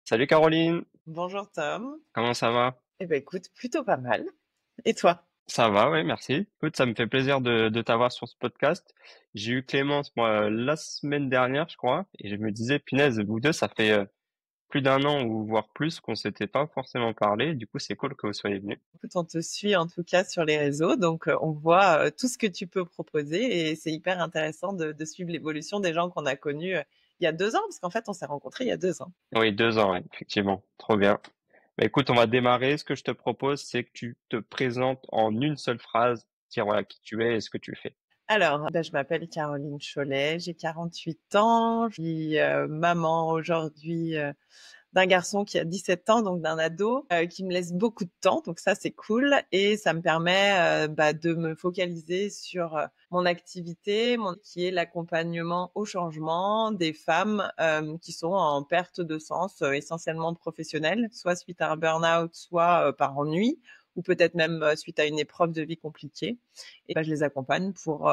Salut Caroline, Bonjour Tom. comment ça va? Eh ben écoute, plutôt pas mal. Et toi? Ça va, oui, merci. Écoute, ça me fait plaisir de t'avoir sur ce podcast. J'ai eu Clémence, moi, la semaine dernière, je crois, et je me disais, punaise, vous deux, ça fait plus d'un an ou voire plus qu'on s'était pas forcément parlé. Du coup, c'est cool que vous soyez venus. Écoute, on te suit en tout cas sur les réseaux, donc on voit tout ce que tu peux proposer et c'est hyper intéressant de suivre l'évolution des gens qu'on a connus il y a 2 ans, parce qu'en fait on s'est rencontrés il y a 2 ans. Oui, 2 ans, ouais, effectivement. Trop bien. Bah, écoute, on va démarrer. Ce que je te propose, c'est que tu te présentes en une seule phrase, dire voilà qui tu es et ce que tu fais. Alors, ben, je m'appelle Caroline Cholet, j'ai 48 ans, je suis maman aujourd'hui d'un garçon qui a 17 ans, donc d'un ado, qui me laisse beaucoup de temps, donc ça c'est cool et ça me permet de me focaliser sur mon activité, qui est l'accompagnement au changement des femmes qui sont en perte de sens, essentiellement professionnelle, soit suite à un burn-out, soit par ennui, ou peut-être même suite à une épreuve de vie compliquée. Et je les accompagne pour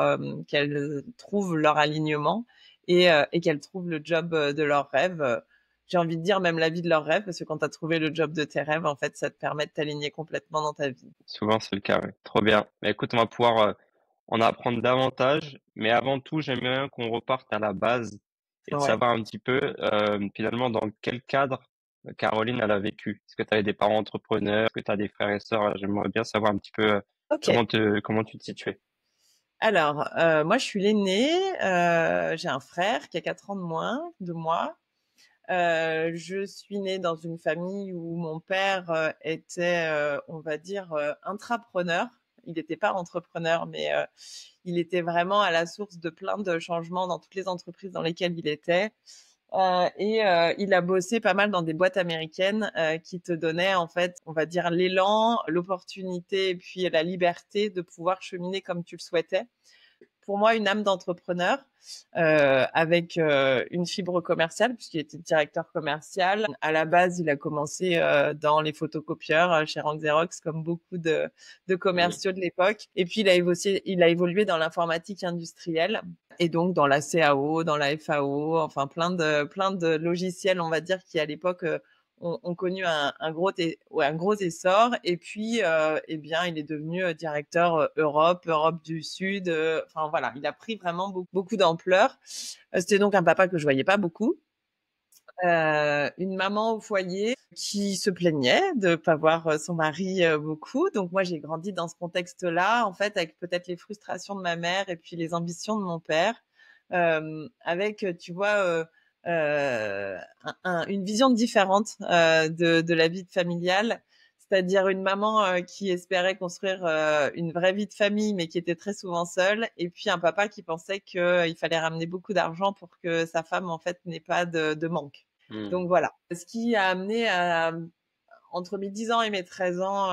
qu'elles trouvent leur alignement et qu'elles trouvent le job de leurs rêves, j'ai envie de dire même la vie de leurs rêves, parce que quand tu as trouvé le job de tes rêves, en fait, ça te permet de t'aligner complètement dans ta vie. Souvent, c'est le cas, ouais. Trop bien. Bah, écoute, on va pouvoir en apprendre davantage, mais avant tout, j'aimerais bien qu'on reparte à la base et de Ouais. savoir un petit peu finalement dans quel cadre Caroline elle a vécu. Est-ce que tu avais des parents entrepreneurs? Est-ce que tu as des frères et sœurs? J'aimerais bien savoir un petit peu Ok. comment tu te situais. Alors, moi, je suis l'aînée. J'ai un frère qui a 4 ans de moins de moi. Je suis née dans une famille où mon père était, on va dire, intrapreneur. Il n'était pas entrepreneur, mais il était vraiment à la source de plein de changements dans toutes les entreprises dans lesquelles il était. Il a bossé pas mal dans des boîtes américaines qui te donnaient en fait, on va dire, l'élan, l'opportunité et puis la liberté de pouvoir cheminer comme tu le souhaitais. Pour moi, une âme d'entrepreneur avec une fibre commerciale puisqu'il était directeur commercial. À la base, il a commencé dans les photocopieurs chez Rank Xerox comme beaucoup de Mhm. commerciaux de l'époque. Et puis, il a évolué dans l'informatique industrielle et donc dans la CAO, dans la FAO, enfin plein de logiciels, on va dire, qui à l'époque ont connu un gros essor. Et puis, eh bien, il est devenu directeur Europe du Sud. Enfin voilà, il a pris vraiment beaucoup d'ampleur. C'était donc un papa que je voyais pas beaucoup. Une maman au foyer qui se plaignait de pas voir son mari beaucoup. Donc moi, j'ai grandi dans ce contexte-là, en fait, avec peut-être les frustrations de ma mère et puis les ambitions de mon père, avec, tu vois, une vision différente de la vie familiale. C'est-à-dire une maman qui espérait construire une vraie vie de famille, mais qui était très souvent seule, et puis un papa qui pensait qu'il fallait ramener beaucoup d'argent pour que sa femme en fait n'ait pas de manque. Mhm. Donc voilà. Ce qui a amené à entre mes 10 ans et mes 13 ans,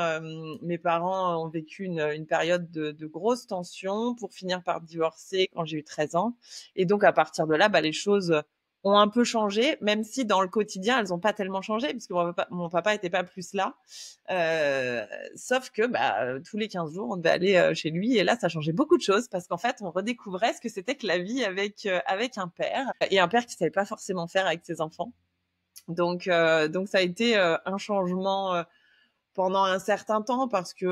mes parents ont vécu une période de grosse tension pour finir par divorcer quand j'ai eu 13 ans. Et donc à partir de là, les choses ont un peu changé, même si dans le quotidien, elles n'ont pas tellement changé, puisque mon papa était pas plus là. Euh, Sauf que tous les 15 jours, on devait aller chez lui. Et là, ça changeait beaucoup de choses, parce qu'en fait, on redécouvrait ce que c'était que la vie avec un père. Et un père qui savait pas forcément faire avec ses enfants. Donc ça a été un changement pendant un certain temps parce que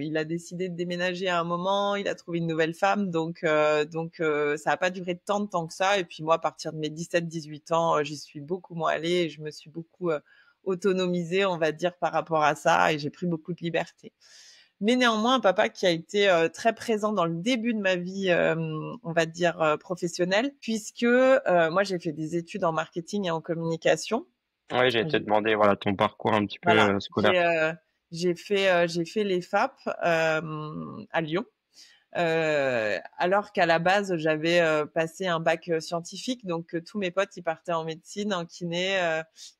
il a décidé de déménager à un moment, il a trouvé une nouvelle femme, donc ça a pas duré tant de temps que ça. Et puis moi, à partir de mes 17-18 ans, j'y suis beaucoup moins allée et je me suis beaucoup autonomisée, on va dire, par rapport à ça, et j'ai pris beaucoup de liberté. Mais néanmoins, un papa qui a été très présent dans le début de ma vie, on va dire, professionnelle, puisque moi, j'ai fait des études en marketing et en communication. Ouais, j'ai été J'ai- demandé voilà ton parcours un petit peu voilà, scolaire. j'ai fait les FAP à Lyon. Alors qu'à la base, j'avais passé un bac scientifique, donc tous mes potes, ils partaient en médecine, en kiné,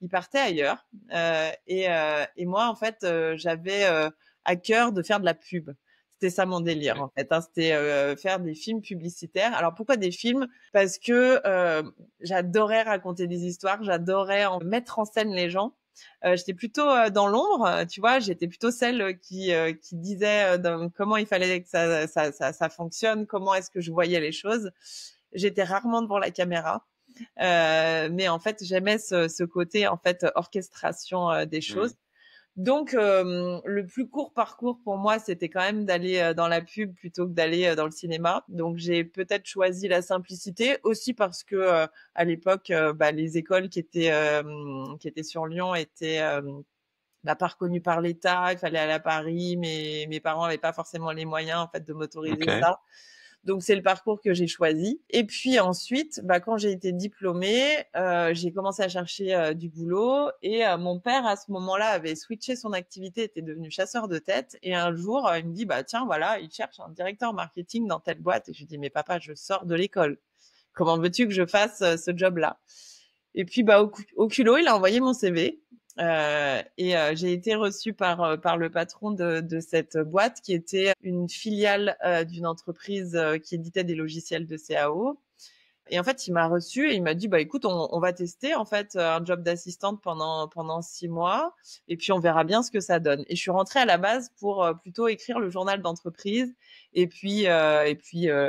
ils partaient ailleurs. Et moi, en fait, j'avais à cœur de faire de la pub. C'était ça mon délire, Ouais. en fait, hein. C'était faire des films publicitaires. Alors pourquoi des films? Parce que j'adorais raconter des histoires, j'adorais mettre en scène les gens. J'étais plutôt dans l'ombre, tu vois. J'étais plutôt celle qui disait comment il fallait que ça fonctionne, comment est-ce que je voyais les choses. J'étais rarement devant la caméra. Mais en fait, j'aimais ce côté en fait orchestration des choses. Mmh. Donc, le plus court parcours pour moi, c'était quand même d'aller dans la pub plutôt que d'aller dans le cinéma. Donc, j'ai peut-être choisi la simplicité aussi parce que à l'époque, les écoles qui étaient sur Lyon étaient pas reconnues par l'État. Il fallait aller à Paris, mais mes parents n'avaient pas forcément les moyens en fait de m'autoriser OK. ça. Donc c'est le parcours que j'ai choisi. Et puis ensuite, quand j'ai été diplômée, j'ai commencé à chercher du boulot et mon père à ce moment-là avait switché son activité, était devenu chasseur de tête et un jour il me dit tiens voilà, il cherche un directeur marketing dans telle boîte et je lui dis mais papa, je sors de l'école. Comment veux-tu que je fasse ce job-là? Et puis au culot, il a envoyé mon CV. J'ai été reçue par le patron de cette boîte qui était une filiale d'une entreprise qui éditait des logiciels de CAO. Et en fait, il m'a reçue et il m'a dit, écoute, on va tester en fait un job d'assistante pendant 6 mois et puis on verra bien ce que ça donne. Et je suis rentrée à la base pour plutôt écrire le journal d'entreprise et puis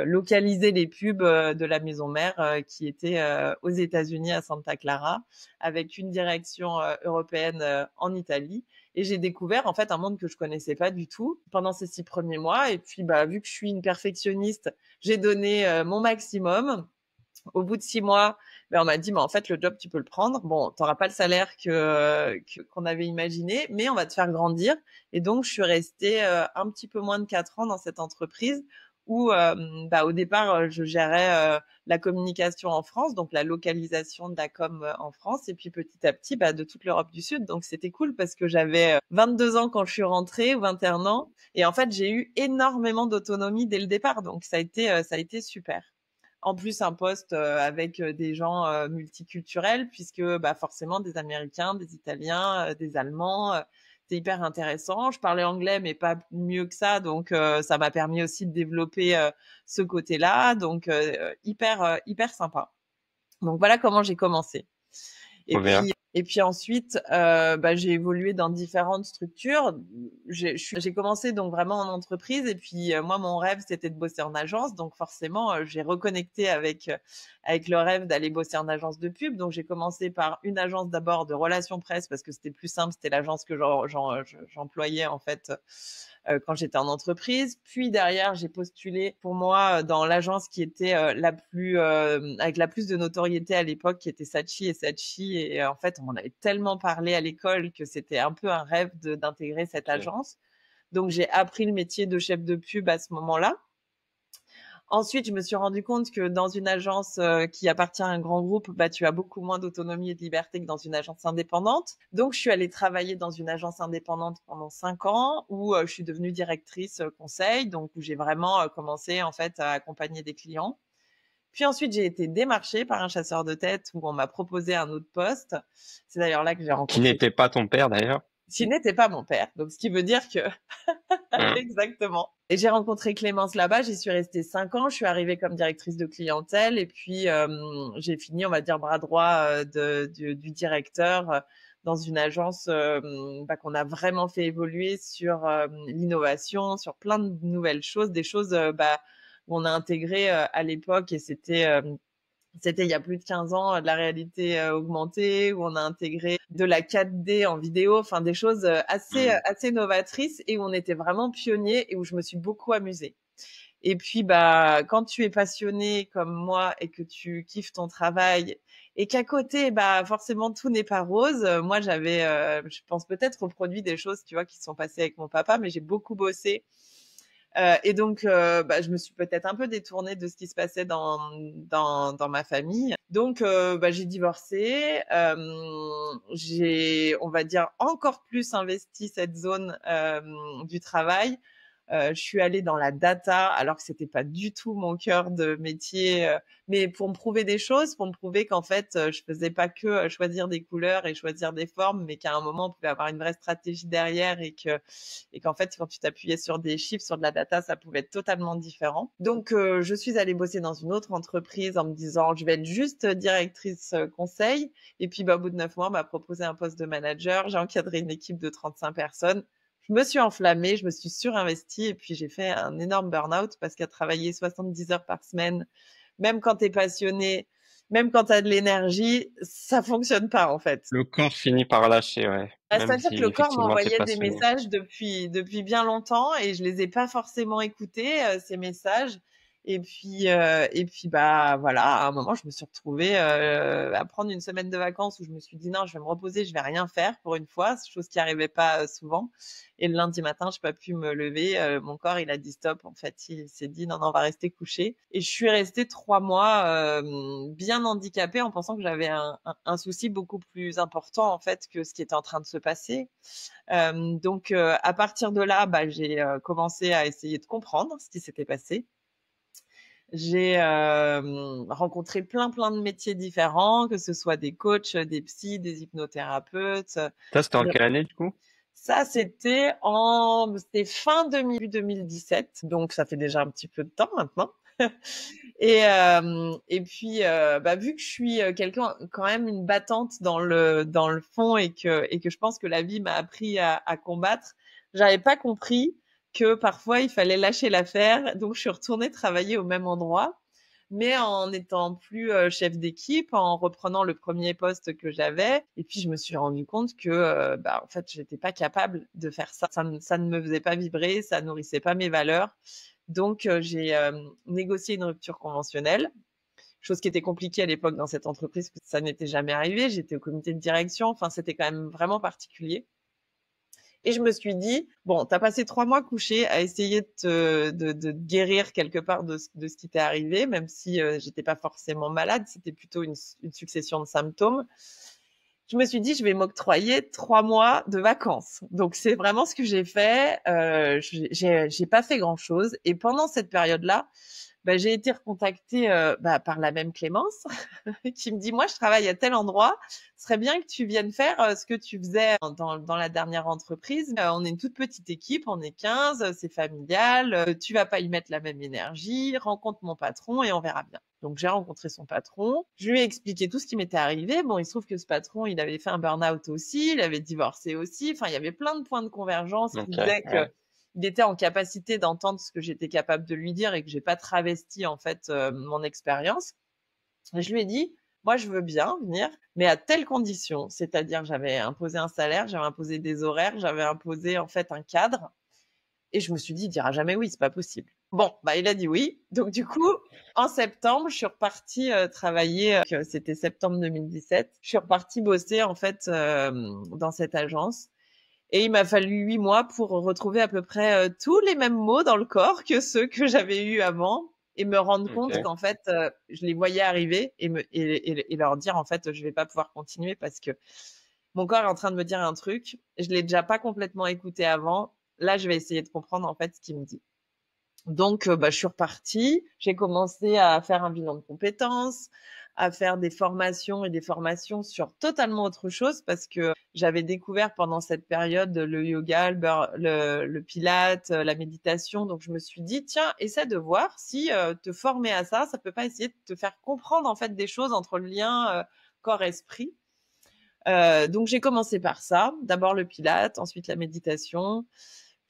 localiser les pubs de la maison mère qui était aux États-Unis à Santa Clara avec une direction européenne en Italie. Et j'ai découvert en fait un monde que je connaissais pas du tout pendant ces 6 premiers mois. Et puis vu que je suis une perfectionniste, j'ai donné mon maximum. Au bout de 6 mois, on m'a dit, mais en fait, le job, tu peux le prendre. Bon, tu n'auras pas le salaire qu'on avait imaginé, mais on va te faire grandir. Et donc, je suis restée un petit peu moins de 4 ans dans cette entreprise où, au départ, je gérais la communication en France, donc la localisation de la com en France, et puis petit à petit, de toute l'Europe du Sud. Donc, c'était cool parce que j'avais 22 ans quand je suis rentrée, ou 21 ans. Et en fait, j'ai eu énormément d'autonomie dès le départ. Donc, ça a été super. En plus, un poste avec des gens multiculturels, puisque forcément des Américains, des Italiens, des Allemands. C'est hyper intéressant. Je parlais anglais, mais pas mieux que ça, donc ça m'a permis aussi de développer ce côté-là. Donc hyper sympa. Donc voilà comment j'ai commencé. Et Trop bien. puis ensuite, j'ai évolué dans différentes structures. J'ai commencé donc vraiment en entreprise et puis moi mon rêve c'était de bosser en agence, donc forcément j'ai reconnecté avec le rêve d'aller bosser en agence de pub. Donc j'ai commencé par une agence d'abord de relations presse parce que c'était plus simple, c'était l'agence que j'employais en fait quand j'étais en entreprise. Puis derrière, j'ai postulé pour moi dans l'agence qui était avec la plus de notoriété à l'époque, qui était Saatchi et Saatchi. Et en fait, on m'en avait tellement parlé à l'école que c'était un peu un rêve d'intégrer cette OK. agence. Donc, j'ai appris le métier de chef de pub à ce moment-là. Ensuite, je me suis rendu compte que dans une agence qui appartient à un grand groupe, tu as beaucoup moins d'autonomie et de liberté que dans une agence indépendante. Donc, je suis allée travailler dans une agence indépendante pendant 5 ans où je suis devenue directrice conseil, donc où j'ai vraiment commencé en fait à accompagner des clients. Puis ensuite, j'ai été démarchée par un chasseur de tête où on m'a proposé un autre poste. C'est d'ailleurs là que j'ai Qui rencontré, n'était pas ton père d'ailleurs? qui n'était pas mon père. Donc, ce qui veut dire que Mmh. exactement. Et j'ai rencontré Clémence là-bas, j'y suis restée 5 ans, je suis arrivée comme directrice de clientèle et puis j'ai fini, on va dire, bras droit du directeur dans une agence qu'on a vraiment fait évoluer sur l'innovation, sur plein de nouvelles choses, des choses où on a intégré à l'époque et c'était il y a plus de 15 ans de la réalité augmentée où on a intégré de la 4D en vidéo, enfin des choses Mmh. assez novatrices et où on était vraiment pionniers et où je me suis beaucoup amusée. Et puis quand tu es passionné comme moi et que tu kiffes ton travail et qu'à côté forcément tout n'est pas rose, moi j'avais je pense peut-être reproduit des choses, tu vois, qui se sont passées avec mon papa, mais j'ai beaucoup bossé et donc, je me suis peut-être un peu détournée de ce qui se passait dans ma famille. Donc, j'ai divorcé. J'ai, on va dire, encore plus investi cette zone du travail. Je suis allée dans la data alors que c'était pas du tout mon cœur de métier, mais pour me prouver des choses, pour me prouver qu'en fait, je faisais pas que choisir des couleurs et choisir des formes, mais qu'à un moment, on pouvait avoir une vraie stratégie derrière et qu'en fait, quand tu t'appuyais sur des chiffres, sur de la data, ça pouvait être totalement différent. Donc, je suis allée bosser dans une autre entreprise en me disant, je vais être juste directrice conseil. Et puis, au bout de 9 mois, on m'a proposé un poste de manager. J'ai encadré une équipe de 35 personnes. Je me suis enflammée, je me suis surinvestie et puis j'ai fait un énorme burn-out parce qu'à travailler 70 heures par semaine, même quand tu es passionné, même quand tu as de l'énergie, ça fonctionne pas en fait. Le corps finit par lâcher, ouais. Même C'est-à-dire que si le corps effectivement t'es m'envoyait des passionné. messages depuis bien longtemps et je les ai pas forcément écoutés, ces messages. Et puis bah voilà, à un moment, je me suis retrouvée à prendre une semaine de vacances où je me suis dit non, je vais me reposer, je vais rien faire pour une fois, chose qui arrivait pas souvent. Et le lundi matin, j'ai pas pu me lever. Mon corps, il a dit stop. En fait, il s'est dit non, non, on va rester couché. Et je suis restée 3 mois bien handicapée en pensant que j'avais un souci beaucoup plus important en fait que ce qui était en train de se passer. Donc à partir de là, bah, j'ai commencé à essayer de comprendre ce qui s'était passé. J'ai rencontré plein de métiers différents, que ce soit des coachs, des psys, des hypnothérapeutes. Ça, c'était en quelle année, du coup? Ça, c'était fin 2017, donc ça fait déjà un petit peu de temps maintenant. Et puis, bah, vu que je suis quelqu'un quand même une battante dans le fond et que je pense que la vie m'a appris à combattre, j'avais pas compris que parfois il fallait lâcher l'affaire. Donc je suis retournée travailler au même endroit, mais en étant plus chef d'équipe, en reprenant le premier poste que j'avais. Et puis je me suis rendu compte que bah en fait j'étais pas capable de faire ça. Ça ne me faisait pas vibrer, ça nourrissait pas mes valeurs. Donc j'ai négocié une rupture conventionnelle, chose qui était compliquée à l'époque dans cette entreprise parce que ça n'était jamais arrivé. J'étais au comité de direction, enfin c'était quand même vraiment particulier. Et je me suis dit, bon, t'as passé 3 mois couché à essayer de guérir quelque part de ce qui t'est arrivé, même si j'étais pas forcément malade, c'était plutôt une succession de symptômes. Je me suis dit, je vais m'octroyer 3 mois de vacances. Donc c'est vraiment ce que j'ai fait. J'ai pas fait grand chose. Et pendant cette période-là, bah, j'ai été recontactée bah, par la même Clémence qui me dit, moi, je travaille à tel endroit. Ce serait bien que tu viennes faire ce que tu faisais dans la dernière entreprise. On est une toute petite équipe, on est 15, c'est familial. Tu vas pas y mettre la même énergie. Rencontre mon patron et on verra bien. Donc j'ai rencontré son patron, je lui ai expliqué tout ce qui m'était arrivé. Bon, il se trouve que ce patron, il avait fait un burn-out aussi, il avait divorcé aussi. Enfin, il y avait plein de points de convergence qui Ok, faisaient que ouais. il était en capacité d'entendre ce que j'étais capable de lui dire et que j'ai pas travesti en fait mon expérience. Et je lui ai dit, moi je veux bien venir, mais à telle condition, c'est-à-dire j'avais imposé un salaire, j'avais imposé des horaires, j'avais imposé en fait un cadre. Et je me suis dit, il dira jamais oui, c'est pas possible. Bon, bah il a dit oui. Donc du coup, en septembre, je suis repartie travailler. C'était septembre 2017. Je suis repartie bosser en fait dans cette agence. Et il m'a fallu 8 mois pour retrouver à peu près tous les mêmes mots dans le corps que ceux que j'avais eus avant et me rendre compte Ok. qu'en fait, je les voyais arriver et leur dire en fait, je vais pas pouvoir continuer parce que mon corps est en train de me dire un truc. Je l'ai déjà pas complètement écouté avant. Là, je vais essayer de comprendre en fait ce qu'il me dit. Donc, bah, je suis repartie. J'ai commencé à faire un bilan de compétences, à faire des formations et des formations sur totalement autre chose parce que j'avais découvert pendant cette période le yoga, le pilate, la méditation. Donc, je me suis dit, tiens, essaie de voir si te former à ça, ça peut pas essayer de te faire comprendre en fait des choses entre le lien corps-esprit. Donc, j'ai commencé par ça. D'abord le pilate, ensuite la méditation.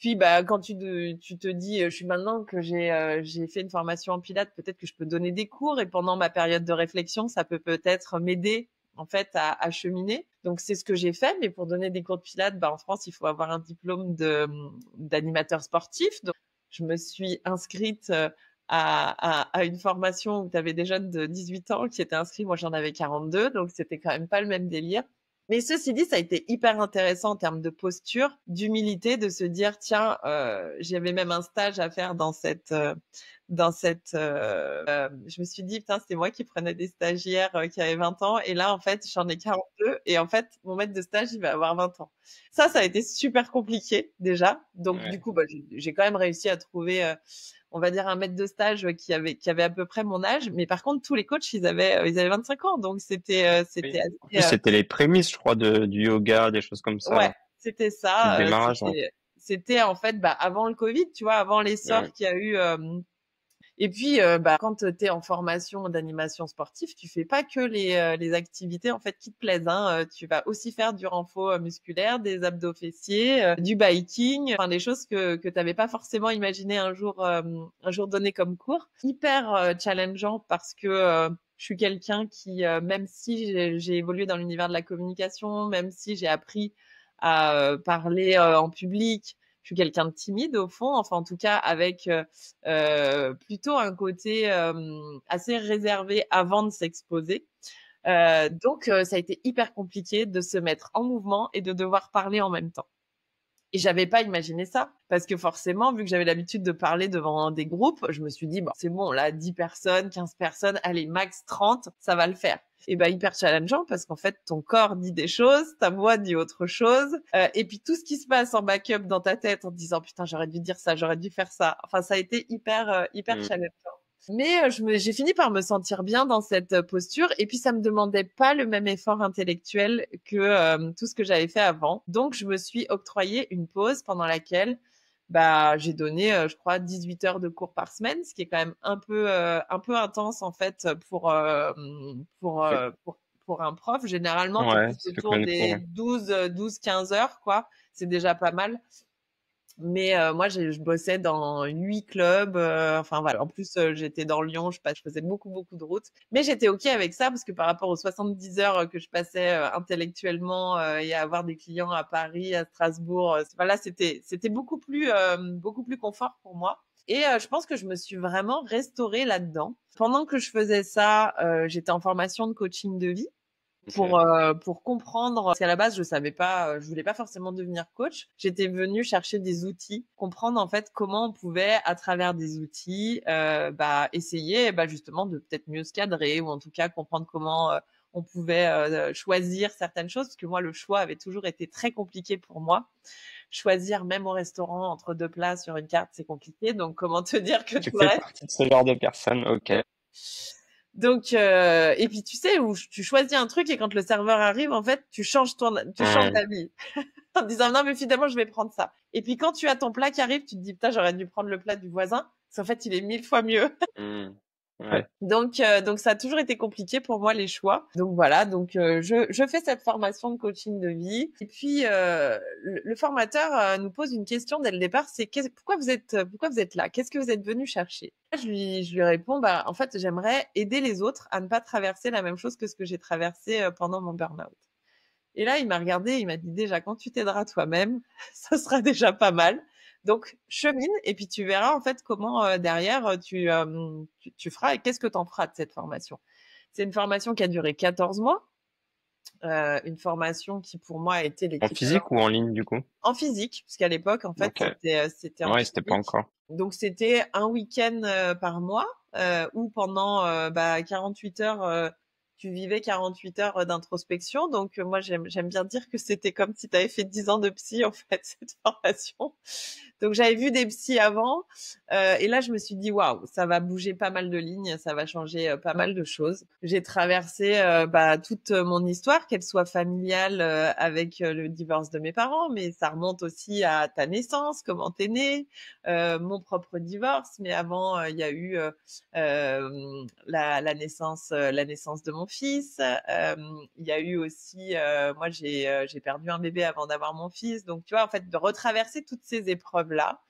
Puis, bah, quand tu te dis, je suis maintenant que j'ai fait une formation en pilates, peut-être que je peux donner des cours et pendant ma période de réflexion, ça peut peut-être m'aider en fait à cheminer. Donc c'est ce que j'ai fait, mais pour donner des cours de pilates, bah, en France, il faut avoir un diplôme d'animateur sportif. Donc je me suis inscrite à une formation où tu avais des jeunes de 18 ans qui étaient inscrits. Moi, j'en avais 42, donc c'était quand même pas le même délire. Mais ceci dit, ça a été hyper intéressant en termes de posture, d'humilité, de se dire tiens, j'avais même un stage à faire je me suis dit putain, c'était moi qui prenais des stagiaires qui avaient 20 ans et là en fait, j'en ai 42 et en fait, mon maître de stage, il va avoir 20 ans. Ça a été super compliqué déjà. Donc du Ouais. coup, bah, j'ai quand même réussi à trouver on va dire un maître de stage qui avait à peu près mon âge, mais par contre tous les coachs ils avaient 25 ans, donc c'était Oui. En plus, assez c'était les prémices, je crois, du yoga, des choses comme ouais, ça. c'était C'était le ça. démarrage, ouais. C'était en fait bah, avant le Covid, tu vois, avant l'essor Ouais. qu'il y a eu. Et puis bah, quand tu es en formation d'animation sportive, tu fais pas que les activités en fait qui te plaisent. Hein. Tu vas aussi faire du renfort musculaire, des abdos fessiers, du biking, enfin des choses que t'avais pas forcément imaginé un jour donné comme cours. Hyper challengeant parce que Je suis quelqu'un qui, même si j'ai évolué dans l'univers de la communication, même si j'ai appris à parler en public, je suis quelqu'un de timide au fond, enfin en tout cas avec plutôt un côté assez réservé avant de s'exposer. Donc ça a été hyper compliqué de se mettre en mouvement et de devoir parler en même temps. Et j'avais pas imaginé ça parce que forcément, vu que j'avais l'habitude de parler devant des groupes, je me suis dit bon, c'est bon, là 10 personnes, 15 personnes, allez max 30, ça va le faire. Et ben hyper challengeant parce qu'en fait ton corps dit des choses, ta voix dit autre chose, et puis tout ce qui se passe en backup dans ta tête en te disant putain j'aurais dû dire ça, j'aurais dû faire ça. Enfin ça a été hyper Mm. challengeant. Mais j'ai fini par me sentir bien dans cette posture et puis ça me demandait pas le même effort intellectuel que tout ce que j'avais fait avant. Donc je me suis octroyé une pause pendant laquelle bah j'ai donné je crois 18 heures de cours par semaine, ce qui est quand même un peu intense en fait pour Oui. euh, pour pour un prof. Généralement, tu es Ouais, plus ça fait autour combien de cours? des Ouais. 12 15 heures quoi. C'est déjà pas mal. Mais moi, je bossais dans 8 clubs. Enfin voilà. En plus, j'étais dans Lyon. Je faisais beaucoup de routes. Mais j'étais ok avec ça parce que par rapport aux 70 heures que je passais intellectuellement et à avoir des clients à Paris, à Strasbourg, voilà, c'était beaucoup plus confort pour moi. Et je pense que je me suis vraiment restaurée là-dedans. Pendant que je faisais ça, j'étais en formation de coaching de vie Ok. pour comprendre, parce qu'à la base je savais pas, je voulais pas forcément devenir coach. J'étais venue chercher des outils, comprendre en fait comment on pouvait à travers des outils bah essayer bah justement de peut-être mieux se cadrer ou en tout cas comprendre comment on pouvait choisir certaines choses, parce que moi le choix avait toujours été très compliqué pour moi. Choisir même au restaurant entre deux plats sur une carte, c'est compliqué. Donc comment te dire que Tu tout le fais reste. partie de ce genre de personnes, ok. Donc et puis tu sais où tu choisis un truc et quand le serveur arrive en fait tu changes Hmm. d'avis en disant non mais finalement je vais prendre ça. Et puis quand tu as ton plat qui arrive, tu te dis putain j'aurais dû prendre le plat du voisin, parce qu'en fait il est 1000 fois mieux. Hmm. Ouais. Donc ça a toujours été compliqué pour moi les choix. Donc voilà, donc je fais cette formation de coaching de vie. Et puis le formateur nous pose une question dès le départ, c'est pourquoi vous êtes là? Qu'est-ce que vous êtes venu chercher? Je lui réponds bah en fait j'aimerais aider les autres à ne pas traverser la même chose que ce que j'ai traversé pendant mon burn-out. Et là, il m'a regardé, il m'a dit déjà, quand tu t'aideras toi-même, ça sera déjà pas mal. Donc, chemine et puis tu verras en fait comment derrière tu feras et qu'est-ce que tu en feras de cette formation. C'est une formation qui a duré 14 mois, une formation qui pour moi a été En l'équivalent physique ou en ligne, du coup? en physique, puisqu'à l'époque en fait Ok. c'était en Ouais, c'était pas physique. encore. Donc c'était un week-end par mois où pendant 48 heures tu vivais 48 heures d'introspection. Donc moi j'aime bien dire que c'était comme si tu avais fait 10 ans de psy en fait cette formation. Donc j'avais vu des psys avant et là je me suis dit waouh, ça va bouger pas mal de lignes, ça va changer pas mal de choses. J'ai traversé toute mon histoire, qu'elle soit familiale avec le divorce de mes parents, mais ça remonte aussi à ta naissance, comment t'es né, mon propre divorce, mais avant il y a eu la naissance de mon fils. Il y a eu aussi, moi j'ai perdu un bébé avant d'avoir mon fils, donc tu vois en fait de retraverser toutes ces épreuves là.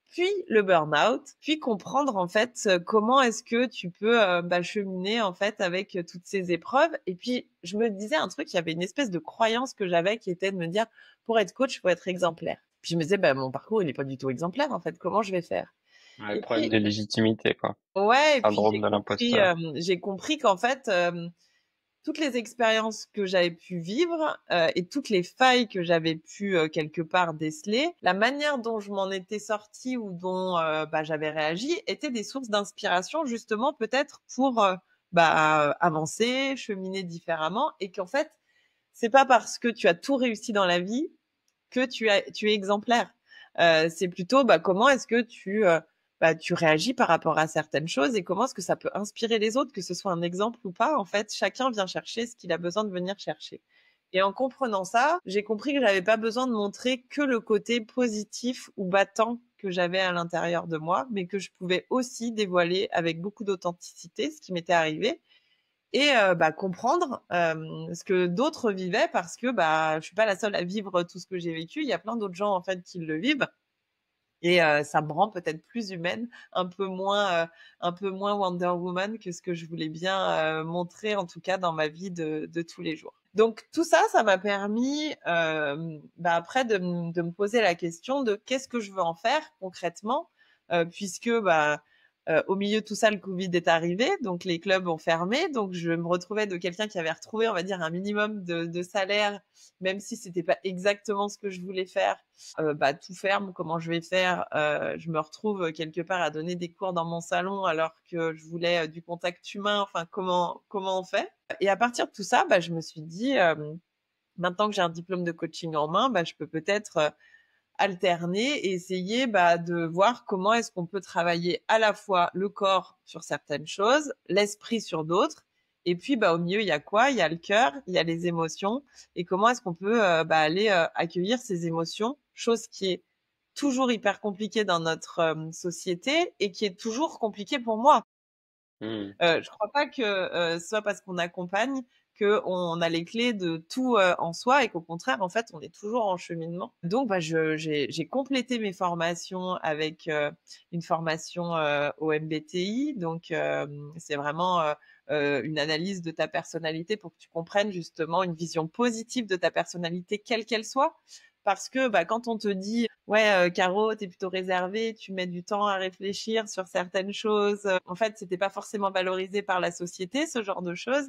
Puis le burn-out, puis comprendre en fait comment est-ce que tu peux cheminer en fait avec toutes ces épreuves. Et puis je me disais un truc, il y avait une espèce de croyance que j'avais qui était de me dire pour être coach, il faut être exemplaire. Puis je me disais mon parcours il est pas du tout exemplaire en fait, comment je vais faire? Ouais, Et problème puis de légitimité, quoi. ouais, et puis Syndrome de l'imposteur. j'ai compris qu'en fait toutes les expériences que j'avais pu vivre et toutes les failles que j'avais pu quelque part déceler, la manière dont je m'en étais sortie ou dont j'avais réagi étaient des sources d'inspiration justement peut-être pour avancer, cheminer différemment et qu'en fait c'est pas parce que tu as tout réussi dans la vie que tu es exemplaire. C'est plutôt comment est-ce que tu réagis par rapport à certaines choses et comment est-ce que ça peut inspirer les autres, que ce soit un exemple ou pas. En fait, chacun vient chercher ce qu'il a besoin de venir chercher. Et en comprenant ça, j'ai compris que j'avais pas besoin de montrer que le côté positif ou battant que j'avais à l'intérieur de moi, mais que je pouvais aussi dévoiler avec beaucoup d'authenticité ce qui m'était arrivé et comprendre ce que d'autres vivaient parce que je suis pas la seule à vivre tout ce que j'ai vécu. Il y a plein d'autres gens en fait qui le vivent Et ça me rend peut-être plus humaine, un peu moins Wonder Woman que ce que je voulais bien montrer, en tout cas dans ma vie de tous les jours. Donc tout ça, ça m'a permis après de me poser la question de qu'est-ce que je veux en faire concrètement, puisque au milieu de tout ça, le Covid est arrivé, donc les clubs ont fermé, donc je me retrouvais de quelqu'un qui avait retrouvé, on va dire, un minimum de salaire, même si c'était pas exactement ce que je voulais faire. Tout ferme, comment je vais faire? Je me retrouve quelque part à donner des cours dans mon salon alors que je voulais du contact humain. Enfin, comment on fait? Et à partir de tout ça, je me suis dit, maintenant que j'ai un diplôme de coaching en main, je peux peut-être alterner et essayer de voir comment est-ce qu'on peut travailler à la fois le corps sur certaines choses, l'esprit sur d'autres. Et puis, au milieu, il y a quoi? Il y a le cœur, il y a les émotions. Et comment est-ce qu'on peut aller accueillir ces émotions, chose qui est toujours hyper compliquée dans notre société et qui est toujours compliquée pour moi. Mmh. Je crois pas que ce soit parce qu'on accompagne qu'on a les clés de tout en soi et qu'au contraire, en fait, on est toujours en cheminement. Donc, j'ai complété mes formations avec une formation au MBTI. Donc, c'est vraiment une analyse de ta personnalité pour que tu comprennes justement une vision positive de ta personnalité, quelle qu'elle soit. Parce que quand on te dit ouais, Caro, t'es plutôt réservée, tu mets du temps à réfléchir sur certaines choses. En fait, c'était pas forcément valorisé par la société, ce genre de choses.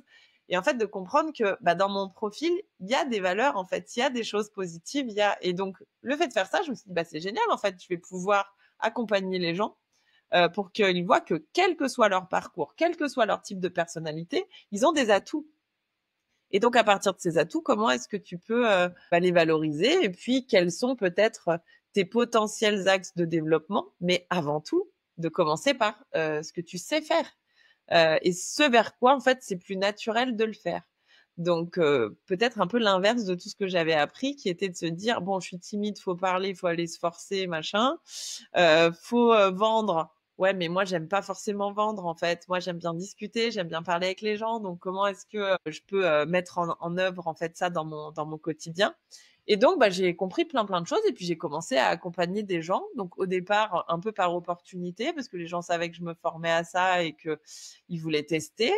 Et en fait, de comprendre que dans mon profil, il y a des valeurs, en fait, il y a des choses positives, et donc le fait de faire ça, je me suis dit c'est génial, en fait, je vais pouvoir accompagner les gens pour qu'ils voient que quel que soit leur parcours, quel que soit leur type de personnalité, ils ont des atouts. Et donc, à partir de ces atouts, comment est-ce que tu peux les valoriser? Et puis, quels sont peut-être tes potentiels axes de développement? Mais avant tout, de commencer par ce que tu sais faire. Et ce vers quoi, en fait, c'est plus naturel de le faire. Donc, peut-être un peu l'inverse de tout ce que j'avais appris, qui était de se dire, bon, je suis timide, faut parler, faut aller se forcer, machin. Faut vendre. Ouais, mais moi, j'aime pas forcément vendre, en fait. Moi, j'aime bien discuter, j'aime bien parler avec les gens. Donc, comment est-ce que je peux mettre en œuvre, en fait, ça dans mon quotidien? Et donc, j'ai compris plein de choses. Et puis, j'ai commencé à accompagner des gens. Donc, au départ, un peu par opportunité, parce que les gens savaient que je me formais à ça et que ils voulaient tester.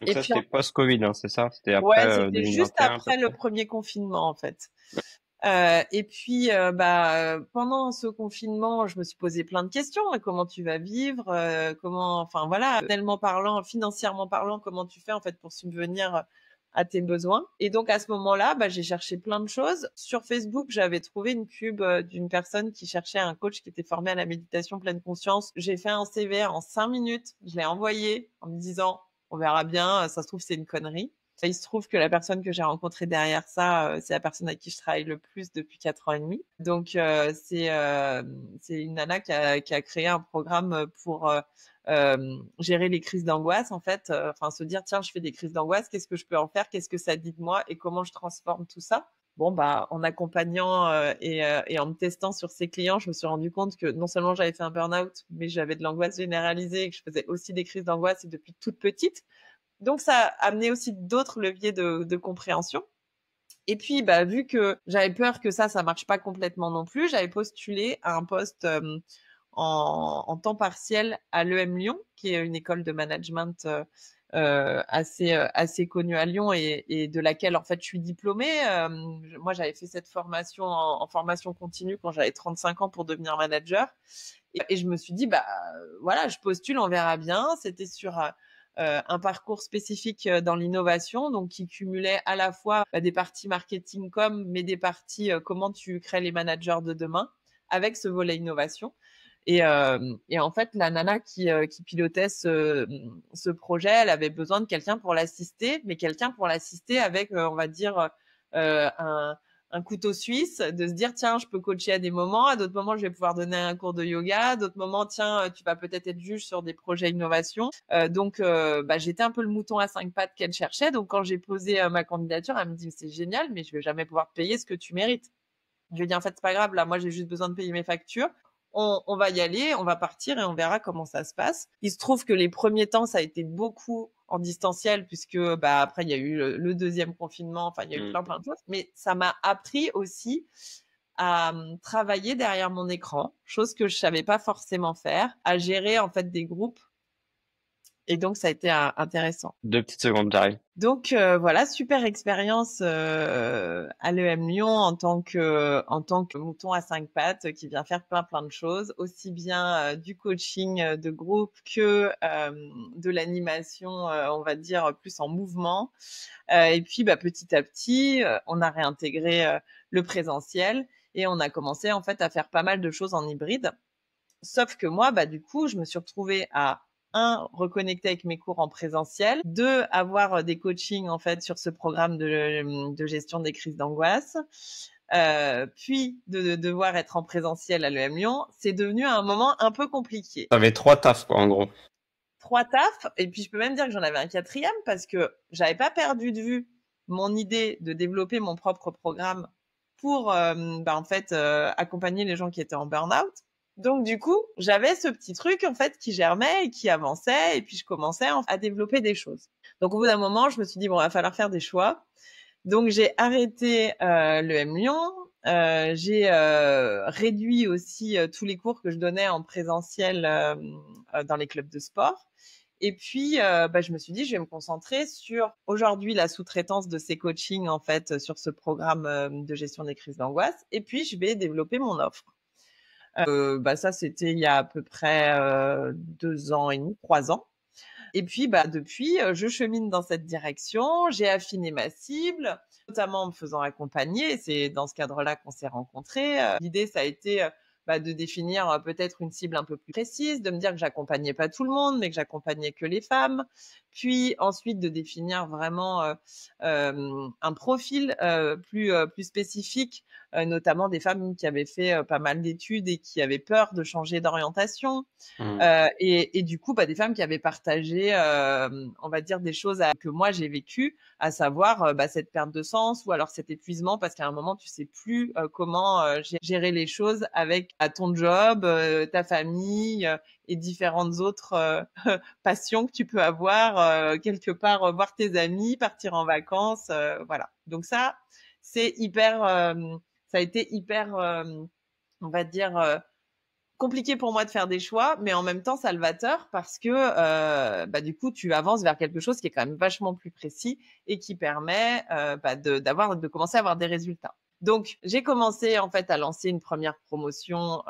Donc Et ça, puis, c'était post-Covid, hein, c'est ça? C'était après ouais, c'était juste 2021 à peu après le près. premier confinement, en fait. Et puis, pendant ce confinement, je me suis posé plein de questions. Comment tu vas vivre? Comment, enfin voilà, tellement parlant, financièrement parlant, comment tu fais en fait pour subvenir à tes besoins? Et donc à ce moment-là, j'ai cherché plein de choses. Sur Facebook, j'avais trouvé une pub d'une personne qui cherchait un coach qui était formé à la méditation pleine conscience. J'ai fait un CV en 5 minutes. Je l'ai envoyé en me disant, on verra bien. Ça se trouve c'est une connerie. Il se trouve que la personne que j'ai rencontrée derrière ça, c'est la personne avec qui je travaille le plus depuis 4 ans et demi. Donc, c'est une nana qui a créé un programme pour gérer les crises d'angoisse, en fait. Enfin, se dire, tiens, je fais des crises d'angoisse, qu'est-ce que je peux en faire? Qu'est-ce que ça dit de moi? Et comment je transforme tout ça? Bon, en accompagnant et en me testant sur ses clients, je me suis rendu compte que non seulement j'avais fait un burn-out, mais j'avais de l'angoisse généralisée et que je faisais aussi des crises d'angoisse et depuis toute petite. Donc, ça a amené aussi d'autres leviers de compréhension. Et puis, vu que j'avais peur que ça marche pas complètement non plus, j'avais postulé à un poste en temps partiel à l'EM Lyon, qui est une école de management assez connue à Lyon et de laquelle, en fait, je suis diplômée. Moi, j'avais fait cette formation en formation continue quand j'avais 35 ans pour devenir manager. Et je me suis dit, voilà, je postule, on verra bien. C'était sur un parcours spécifique dans l'innovation, donc qui cumulait à la fois des parties marketing com, mais des parties comment tu crées les managers de demain avec ce volet innovation. Et en fait, la nana qui pilotait ce projet, elle avait besoin de quelqu'un pour l'assister, mais quelqu'un pour l'assister avec, on va dire, un couteau suisse, de se dire, tiens, je peux coacher à des moments, à d'autres moments, je vais pouvoir donner un cours de yoga, à d'autres moments, tiens, tu vas peut-être être juge sur des projets innovation. Donc, j'étais un peu le mouton à 5 pattes qu'elle cherchait. Donc, quand j'ai posé ma candidature, elle me dit, c'est génial, mais je vais jamais pouvoir te payer ce que tu mérites. Je lui ai dit, en fait, c'est pas grave, là, moi, j'ai juste besoin de payer mes factures. On va y aller, on va partir et on verra comment ça se passe. Il se trouve que les premiers temps, ça a été beaucoup en distanciel puisque après, il y a eu le deuxième confinement, enfin, il y a eu Mmh. plein de choses. Mais ça m'a appris aussi à travailler derrière mon écran, chose que je savais pas forcément faire, à gérer en fait des groupes. Et donc, ça a été intéressant. 2 petites secondes, j'arrive. Donc voilà, super expérience à l'EM Lyon en tant que mouton à 5 pattes qui vient faire plein de choses, aussi bien du coaching de groupe que de l'animation, on va dire plus en mouvement. Et puis petit à petit, on a réintégré le présentiel et on a commencé en fait à faire pas mal de choses en hybride. Sauf que moi, du coup, je me suis retrouvée à reconnecter avec mes cours en présentiel, avoir des coachings en fait sur ce programme de gestion des crises d'angoisse, puis de devoir être en présentiel à l'EM Lyon. C'est devenu un moment un peu compliqué. T'avais 3 tafs, quoi, en gros. 3 tafs, et puis je peux même dire que j'en avais un 4e parce que j'avais pas perdu de vue mon idée de développer mon propre programme pour en fait accompagner les gens qui étaient en burn-out. Donc du coup, j'avais ce petit truc en fait qui germait et qui avançait, et puis je commençais à développer des choses. Donc au bout d'un moment, je me suis dit bon, il va falloir faire des choix. Donc j'ai arrêté le M Lyon. J'ai réduit aussi tous les cours que je donnais en présentiel dans les clubs de sport. Et puis, je me suis dit, je vais me concentrer sur aujourd'hui la sous-traitance de ces coachings en fait sur ce programme de gestion des crises d'angoisse. Et puis, je vais développer mon offre. Ça, c'était il y a à peu près 2 ans et demi, 3 ans. Et puis, depuis, je chemine dans cette direction. J'ai affiné ma cible, notamment en me faisant accompagner. C'est dans ce cadre-là qu'on s'est rencontrés. L'idée, ça a été de définir peut-être une cible un peu plus précise, de me dire que j'accompagnais pas tout le monde, mais que j'accompagnais que les femmes. Puis ensuite, de définir vraiment un profil plus spécifique, notamment des femmes qui avaient fait pas mal d'études et qui avaient peur de changer d'orientation. Et du coup, des femmes qui avaient partagé, on va dire, des choses que moi j'ai vécues, à savoir cette perte de sens ou alors cet épuisement parce qu'à un moment tu sais plus comment gérer les choses avec ton job, ta famille et différentes autres passions que tu peux avoir quelque part, voir tes amis, partir en vacances, voilà. Donc ça, c'est hyper, ça a été hyper, on va dire compliqué pour moi de faire des choix, mais en même temps salvateur parce que du coup tu avances vers quelque chose qui est quand même vachement plus précis et qui permet de commencer à avoir des résultats. Donc j'ai commencé en fait à lancer une première promotion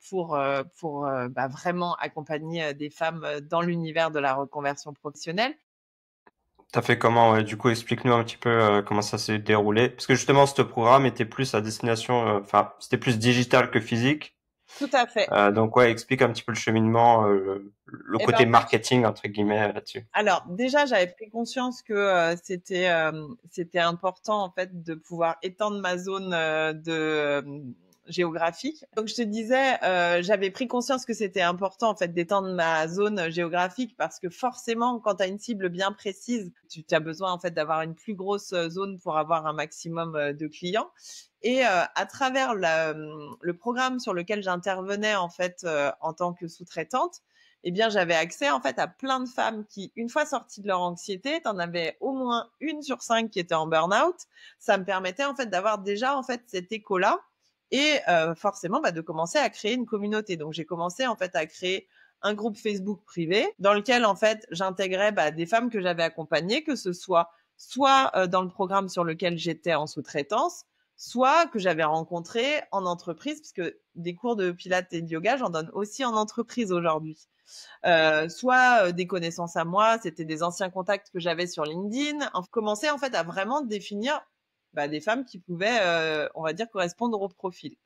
pour vraiment accompagner des femmes dans l'univers de la reconversion professionnelle. T'as fait comment, ouais, du coup, explique-nous un petit peu comment ça s'est déroulé. Parce que justement, ce programme était plus à destination, c'était plus digital que physique. Tout à fait. Donc ouais, explique un petit peu le cheminement, le Et côté en fait, marketing entre guillemets là-dessus. alors déjà, j'avais pris conscience que c'était important en fait de pouvoir étendre ma zone géographique. Donc je te disais, j'avais pris conscience que c'était important en fait d'étendre ma zone géographique parce que forcément, quand tu as une cible bien précise, tu as besoin en fait d'avoir une plus grosse zone pour avoir un maximum de clients. Et à travers le programme sur lequel j'intervenais en fait en tant que sous-traitante, eh bien, j'avais accès en fait à plein de femmes qui, une fois sorties de leur anxiété, t'en avais au moins 1 sur 5 qui était en burn-out. Ça me permettait en fait d'avoir déjà en fait cet écho-là et forcément de commencer à créer une communauté. Donc, j'ai commencé en fait à créer un groupe Facebook privé dans lequel en fait j'intégrais des femmes que j'avais accompagnées, que ce soit dans le programme sur lequel j'étais en sous-traitance, soit que j'avais rencontrées en entreprise, puisque des cours de pilates et de yoga, j'en donne aussi en entreprise aujourd'hui. Soit des connaissances à moi, c'était des anciens contacts que j'avais sur LinkedIn. On commençait en fait à vraiment définir des femmes qui pouvaient, on va dire, correspondre au profil.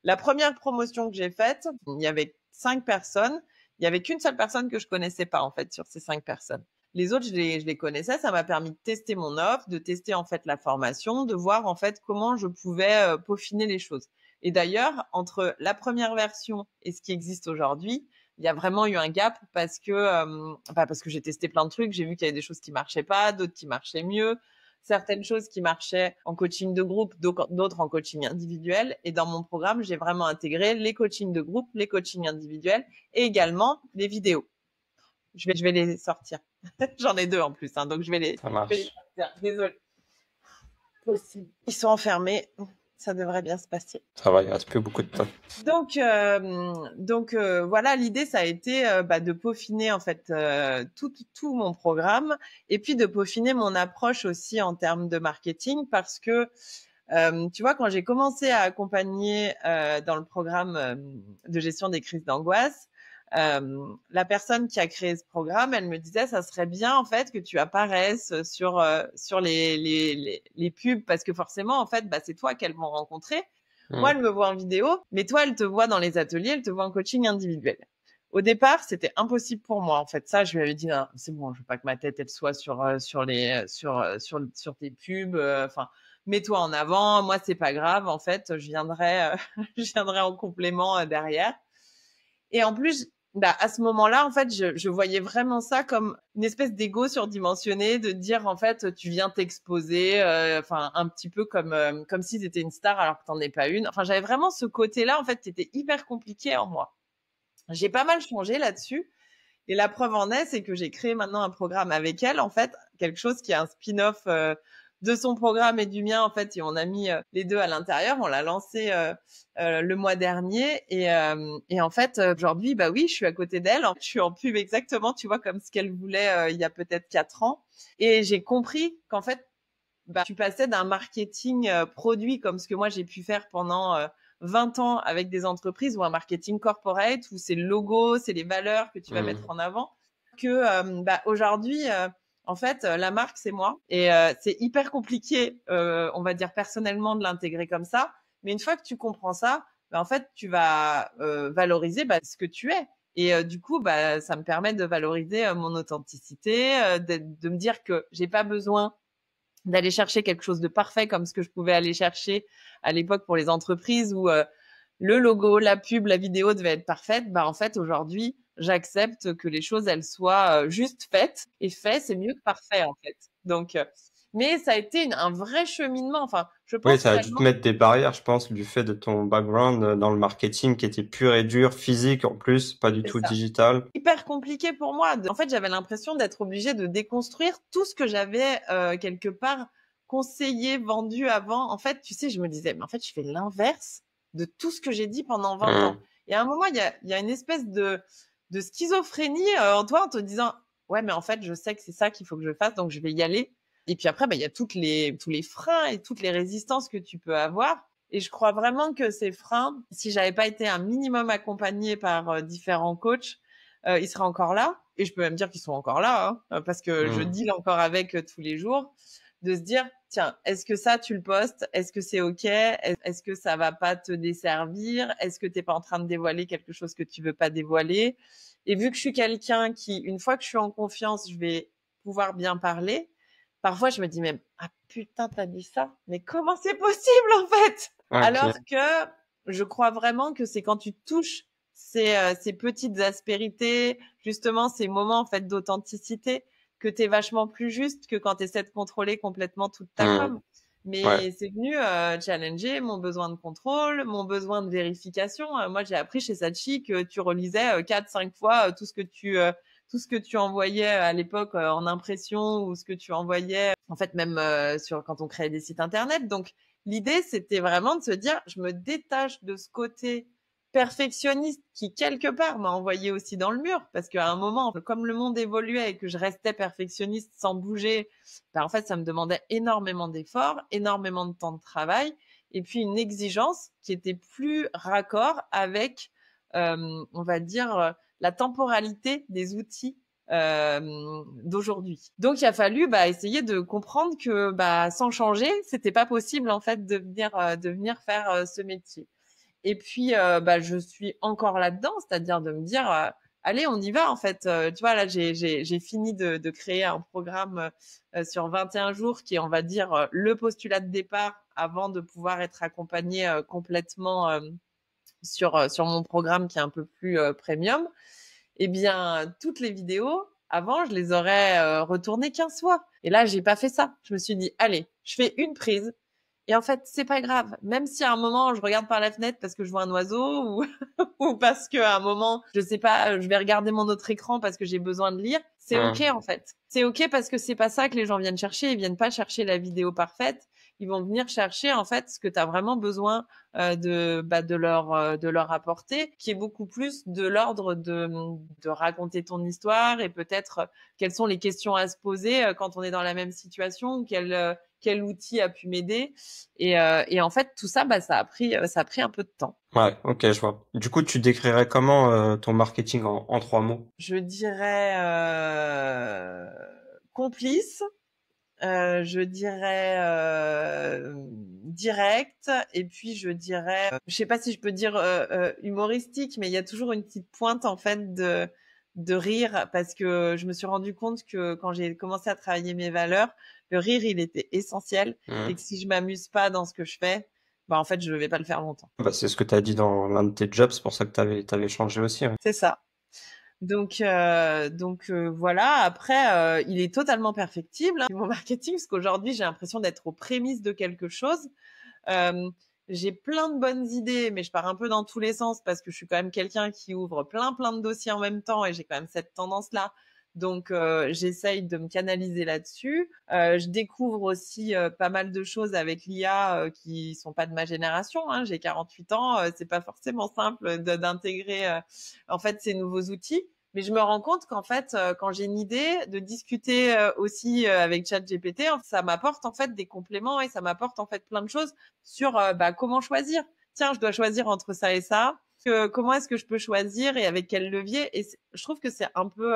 La première promotion que j'ai faite, il y avait 5 personnes. Il y avait qu'une seule personne que je connaissais pas en fait sur ces 5 personnes. Les autres, je les connaissais. Ça m'a permis de tester mon offre, de tester en fait la formation, de voir en fait comment je pouvais peaufiner les choses. Et d'ailleurs, entre la première version et ce qui existe aujourd'hui, il y a vraiment eu un gap parce que j'ai testé plein de trucs, j'ai vu qu'il y avait des choses qui marchaient pas, d'autres qui marchaient mieux, certaines choses qui marchaient en coaching de groupe, d'autres en coaching individuel. Et dans mon programme, j'ai vraiment intégré les coachings de groupe, les coachings individuels et également les vidéos. Je vais les sortir. J'en ai 2 en plus, donc Ça marche. sortir. Désolée. Ils sont enfermés. ça devrait bien se passer. Ça va, il reste plus beaucoup de temps. Donc voilà, l'idée ça a été de peaufiner en fait tout mon programme et puis de peaufiner mon approche aussi en termes de marketing parce que tu vois quand j'ai commencé à accompagner dans le programme de gestion des crises d'angoisse, la personne qui a créé ce programme, elle me disait ça serait bien en fait que tu apparaisses sur les pubs parce que forcément en fait c'est toi qu'elles vont rencontrer. Moi, elle me voit en vidéo, mais toi, elle te voit dans les ateliers, elle te voit en coaching individuel. Au départ, c'était impossible pour moi. En fait, ça, je lui avais dit, non, c'est bon, je veux pas que ma tête elle soit sur tes pubs. Enfin, mets-toi en avant. Moi, c'est pas grave. En fait, je viendrai, je viendrai en complément derrière. Et en plus, à ce moment-là, en fait, je voyais vraiment ça comme une espèce d'ego surdimensionné, de dire en fait, tu viens t'exposer, enfin un petit peu comme si c'était une star alors que t'en es pas une. Enfin, j'avais vraiment ce côté-là en fait qui était hyper compliqué en moi. J'ai pas mal changé là-dessus. Et la preuve en est, c'est que j'ai créé maintenant un programme avec elle, en fait, quelque chose qui est un spin-off de son programme et du mien, en fait, et on a mis les deux à l'intérieur. On l'a lancé le mois dernier, et en fait, aujourd'hui, oui, je suis à côté d'elle. Je suis en pub exactement, tu vois, comme ce qu'elle voulait il y a peut-être 4 ans. Et j'ai compris qu'en fait, tu passais d'un marketing produit comme ce que moi j'ai pu faire pendant 20 ans avec des entreprises ou un marketing corporate où c'est le logo, c'est les valeurs que tu vas mettre en avant, que aujourd'hui, en fait, la marque, c'est moi. Et c'est hyper compliqué, on va dire personnellement, de l'intégrer comme ça. Mais une fois que tu comprends ça, en fait, tu vas valoriser ce que tu es. Et du coup, ça me permet de valoriser mon authenticité, de me dire que j'ai pas besoin d'aller chercher quelque chose de parfait comme ce que je pouvais aller chercher à l'époque pour les entreprises où le logo, la pub, la vidéo devaient être parfaites. En fait, aujourd'hui, j'accepte que les choses, elles soient juste faites. Et fait, c'est mieux que parfait, en fait. Donc, mais ça a été un vrai cheminement. Enfin, je Oui, pense ça a dû te réellement. mettre des barrières, je pense, du fait de ton background dans le marketing qui était pur et dur, physique en plus, pas du C'est tout ça. digital. Hyper compliqué pour moi. En fait, j'avais l'impression d'être obligée de déconstruire tout ce que j'avais quelque part conseillé, vendu avant. En fait, tu sais, je me disais, mais en fait, je fais l'inverse de tout ce que j'ai dit pendant 20 ans. Et à un moment, il y a une espèce de schizophrénie en toi en te disant, ouais, mais en fait, je sais que c'est ça qu'il faut que je fasse, donc je vais y aller. Et puis après, il y a tous les freins et toutes les résistances que tu peux avoir. Et je crois vraiment que ces freins, si j'avais pas été un minimum accompagnée par différents coachs, ils seraient encore là. Et je peux même dire qu'ils sont encore là, hein, parce que je deal encore avec tous les jours, de se dire, tiens, est-ce que ça, tu le postes? Est-ce que c'est OK? Est-ce que ça va pas te desservir? Est-ce que t'es pas en train de dévoiler quelque chose que tu veux pas dévoiler? Et vu que je suis quelqu'un qui, une fois que je suis en confiance, je vais pouvoir bien parler, parfois je me dis même, ah putain, t'as dit ça? Mais comment c'est possible, en fait? Alors Ok. que je crois vraiment que c'est quand tu touches ces petites aspérités, justement ces moments en fait d'authenticité, que t'es vachement plus juste que quand tu essaies de contrôler complètement toute ta com. Ouais. Mais c'est venu challenger mon besoin de contrôle, mon besoin de vérification. Moi, j'ai appris chez Sachi que tu relisais 4-5 fois tout ce que tu envoyais à l'époque en impression ou ce que tu envoyais en fait même sur quand on créait des sites internet. Donc l'idée, c'était vraiment de se dire, je me détache de ce côté perfectionniste qui, quelque part, m'a envoyé aussi dans le mur. Parce qu'à un moment, comme le monde évoluait et que je restais perfectionniste sans bouger, en fait, ça me demandait énormément d'efforts, énormément de temps de travail, et puis une exigence qui était plus raccord avec, on va dire, la temporalité des outils d'aujourd'hui. Donc il a fallu essayer de comprendre que sans changer, c'était pas possible en fait de venir faire ce métier. Et puis je suis encore là-dedans, c'est-à-dire de me dire allez, on y va en fait. Tu vois là, j'ai fini de créer un programme sur 21 jours qui est, on va dire, le postulat de départ avant de pouvoir être accompagné complètement sur mon programme qui est un peu plus premium. Eh bien, toutes les vidéos, avant, je les aurais retournées 15 fois. Et là, j'ai pas fait ça. Je me suis dit, allez, je fais une prise. Et en fait, c'est pas grave. Même si à un moment, je regarde par la fenêtre parce que je vois un oiseau ou, ou parce qu'à un moment, je sais pas, je vais regarder mon autre écran parce que j'ai besoin de lire, c'est OK en fait. C'est OK parce que c'est pas ça que les gens viennent chercher. Ils viennent pas chercher la vidéo parfaite. ils vont venir chercher en fait ce que tu as vraiment besoin de leur apporter, qui est beaucoup plus de l'ordre de raconter ton histoire et peut-être quelles sont les questions à se poser quand on est dans la même situation ou quel outil a pu m'aider. Et en fait, tout ça, ça a pris un peu de temps. Ouais, ok, je vois. Du coup, tu décrirais comment ton marketing en 3 mots? Je dirais complice, je dirais direct, et puis je dirais, je sais pas si je peux dire humoristique, mais il y a toujours une petite pointe en fait de rire, parce que je me suis rendu compte que quand j'ai commencé à travailler mes valeurs, le rire il était essentiel, et que si je m'amuse pas dans ce que je fais, bah en fait je vais pas le faire longtemps. Bah, c'est ce que tu as dit dans l'un de tes jobs, c'est pour ça que t'avais changé aussi. Ouais. C'est ça. Donc voilà. Après, il est totalement perfectible, hein, mon marketing, parce qu'aujourd'hui, j'ai l'impression d'être aux prémices de quelque chose. Euh, j'ai plein de bonnes idées, mais je pars un peu dans tous les sens parce que je suis quand même quelqu'un qui ouvre plein de dossiers en même temps, et j'ai quand même cette tendance-là. Donc, j'essaye de me canaliser là-dessus. Je découvre aussi pas mal de choses avec l'IA qui sont pas de ma génération. Hein. J'ai 48 ans, c'est pas forcément simple d'intégrer en fait ces nouveaux outils. Mais je me rends compte qu'en fait, quand j'ai une idée, de discuter aussi avec ChatGPT, ça m'apporte en fait des compléments, et ça m'apporte en fait plein de choses sur comment choisir. Tiens, je dois choisir entre ça et ça. Comment est-ce que je peux choisir et avec quel levier? Et je trouve que c'est un peu,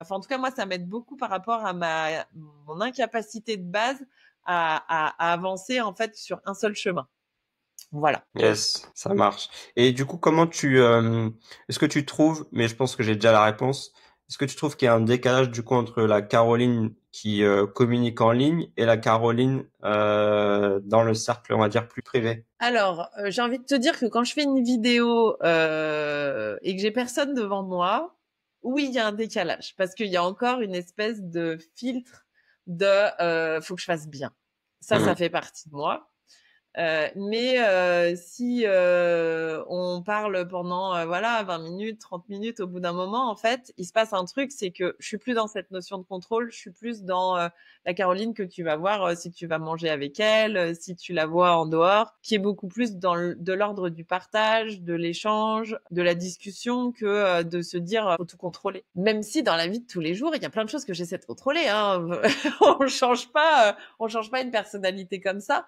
enfin en tout cas moi ça m'aide beaucoup par rapport à mon incapacité de base à avancer en fait sur un seul chemin. Voilà. Yes, ça marche. Et du coup, est-ce que tu trouves, mais je pense que j'ai déjà la réponse, est-ce que tu trouves qu'il y a un décalage du coup entre la Caroline qui communique en ligne et la Caroline dans le cercle, on va dire, plus privé? Alors, j'ai envie de te dire que quand je fais une vidéo et que j'ai personne devant moi, oui, il y a un décalage, parce qu'il y a encore une espèce de filtre de faut que je fasse bien. Ça Mhm. fait partie de moi. Mais si on parle pendant voilà 20 minutes, 30 minutes, au bout d'un moment, en fait, il se passe un truc, c'est que je suis plus dans cette notion de contrôle, je suis plus dans la Caroline que tu vas voir si tu vas manger avec elle, si tu la vois en dehors, qui est beaucoup plus de l'ordre du partage, de l'échange, de la discussion, que de se dire faut tout contrôler. Même si dans la vie de tous les jours, il y a plein de choses que j'essaie de contrôler. Hein. On change pas une personnalité comme ça.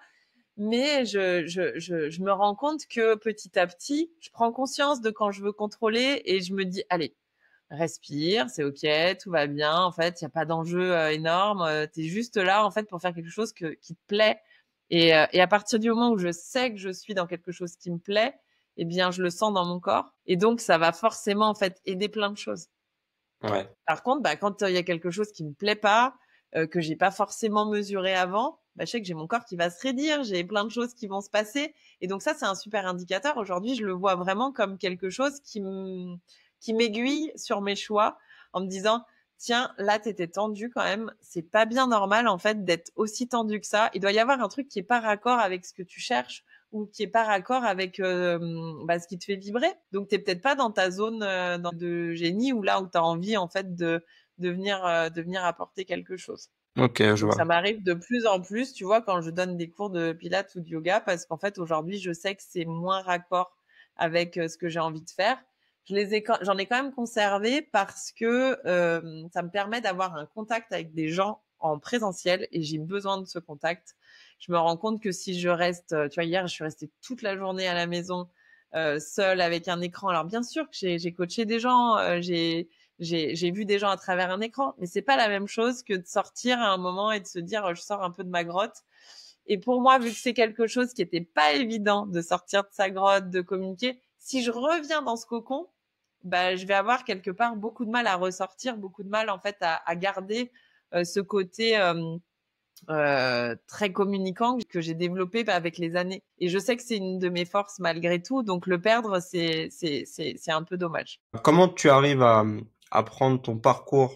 Mais je me rends compte que petit à petit, je prends conscience de quand je veux contrôler, et je me dis, allez, respire, c'est ok, tout va bien. En fait, il n'y a pas d'enjeu énorme. Tu es juste là, en fait, pour faire quelque chose qui te plaît. Et à partir du moment où je sais que je suis dans quelque chose qui me plaît, eh bien, je le sens dans mon corps. Et donc, ça va forcément, en fait, aider plein de choses. Ouais. Par contre, quand il y a quelque chose qui me plaît pas, que j'ai pas forcément mesuré avant, je sais que j'ai mon corps qui va se raidir, j'ai plein de choses qui vont se passer. Et donc ça, c'est un super indicateur. Aujourd'hui, je le vois vraiment comme quelque chose qui m'aiguille sur mes choix, en me disant, tiens, là, t'étais tendu quand même. C'est pas bien normal, en fait, d'être aussi tendu que ça. Il doit y avoir un truc qui est pas raccord avec ce que tu cherches, ou qui est pas raccord avec ce qui te fait vibrer. Donc t'es peut-être pas dans ta zone de génie, ou là où tu as envie en fait de venir apporter quelque chose. Ok, je Donc ça vois. m'arrive de plus en plus, tu vois, quand je donne des cours de pilates ou de yoga, parce qu'en fait aujourd'hui je sais que c'est moins raccord avec ce que j'ai envie de faire. J'en ai quand même conservé, parce que ça me permet d'avoir un contact avec des gens en présentiel, et j'ai besoin de ce contact. Je me rends compte que si je reste, tu vois, hier je suis restée toute la journée à la maison seule avec un écran. Alors bien sûr que j'ai coaché des gens, j'ai vu des gens à travers un écran, mais c'est pas la même chose que de sortir à un moment et de se dire je sors un peu de ma grotte. Et pour moi, vu que c'est quelque chose qui était pas évident de sortir de sa grotte, de communiquer, si je reviens dans ce cocon, je vais avoir quelque part beaucoup de mal à ressortir, beaucoup de mal en fait à garder ce côté très communicant que j'ai développé avec les années. Et je sais que c'est une de mes forces malgré tout, donc le perdre, c'est un peu dommage. Comment tu arrives à prendre ton parcours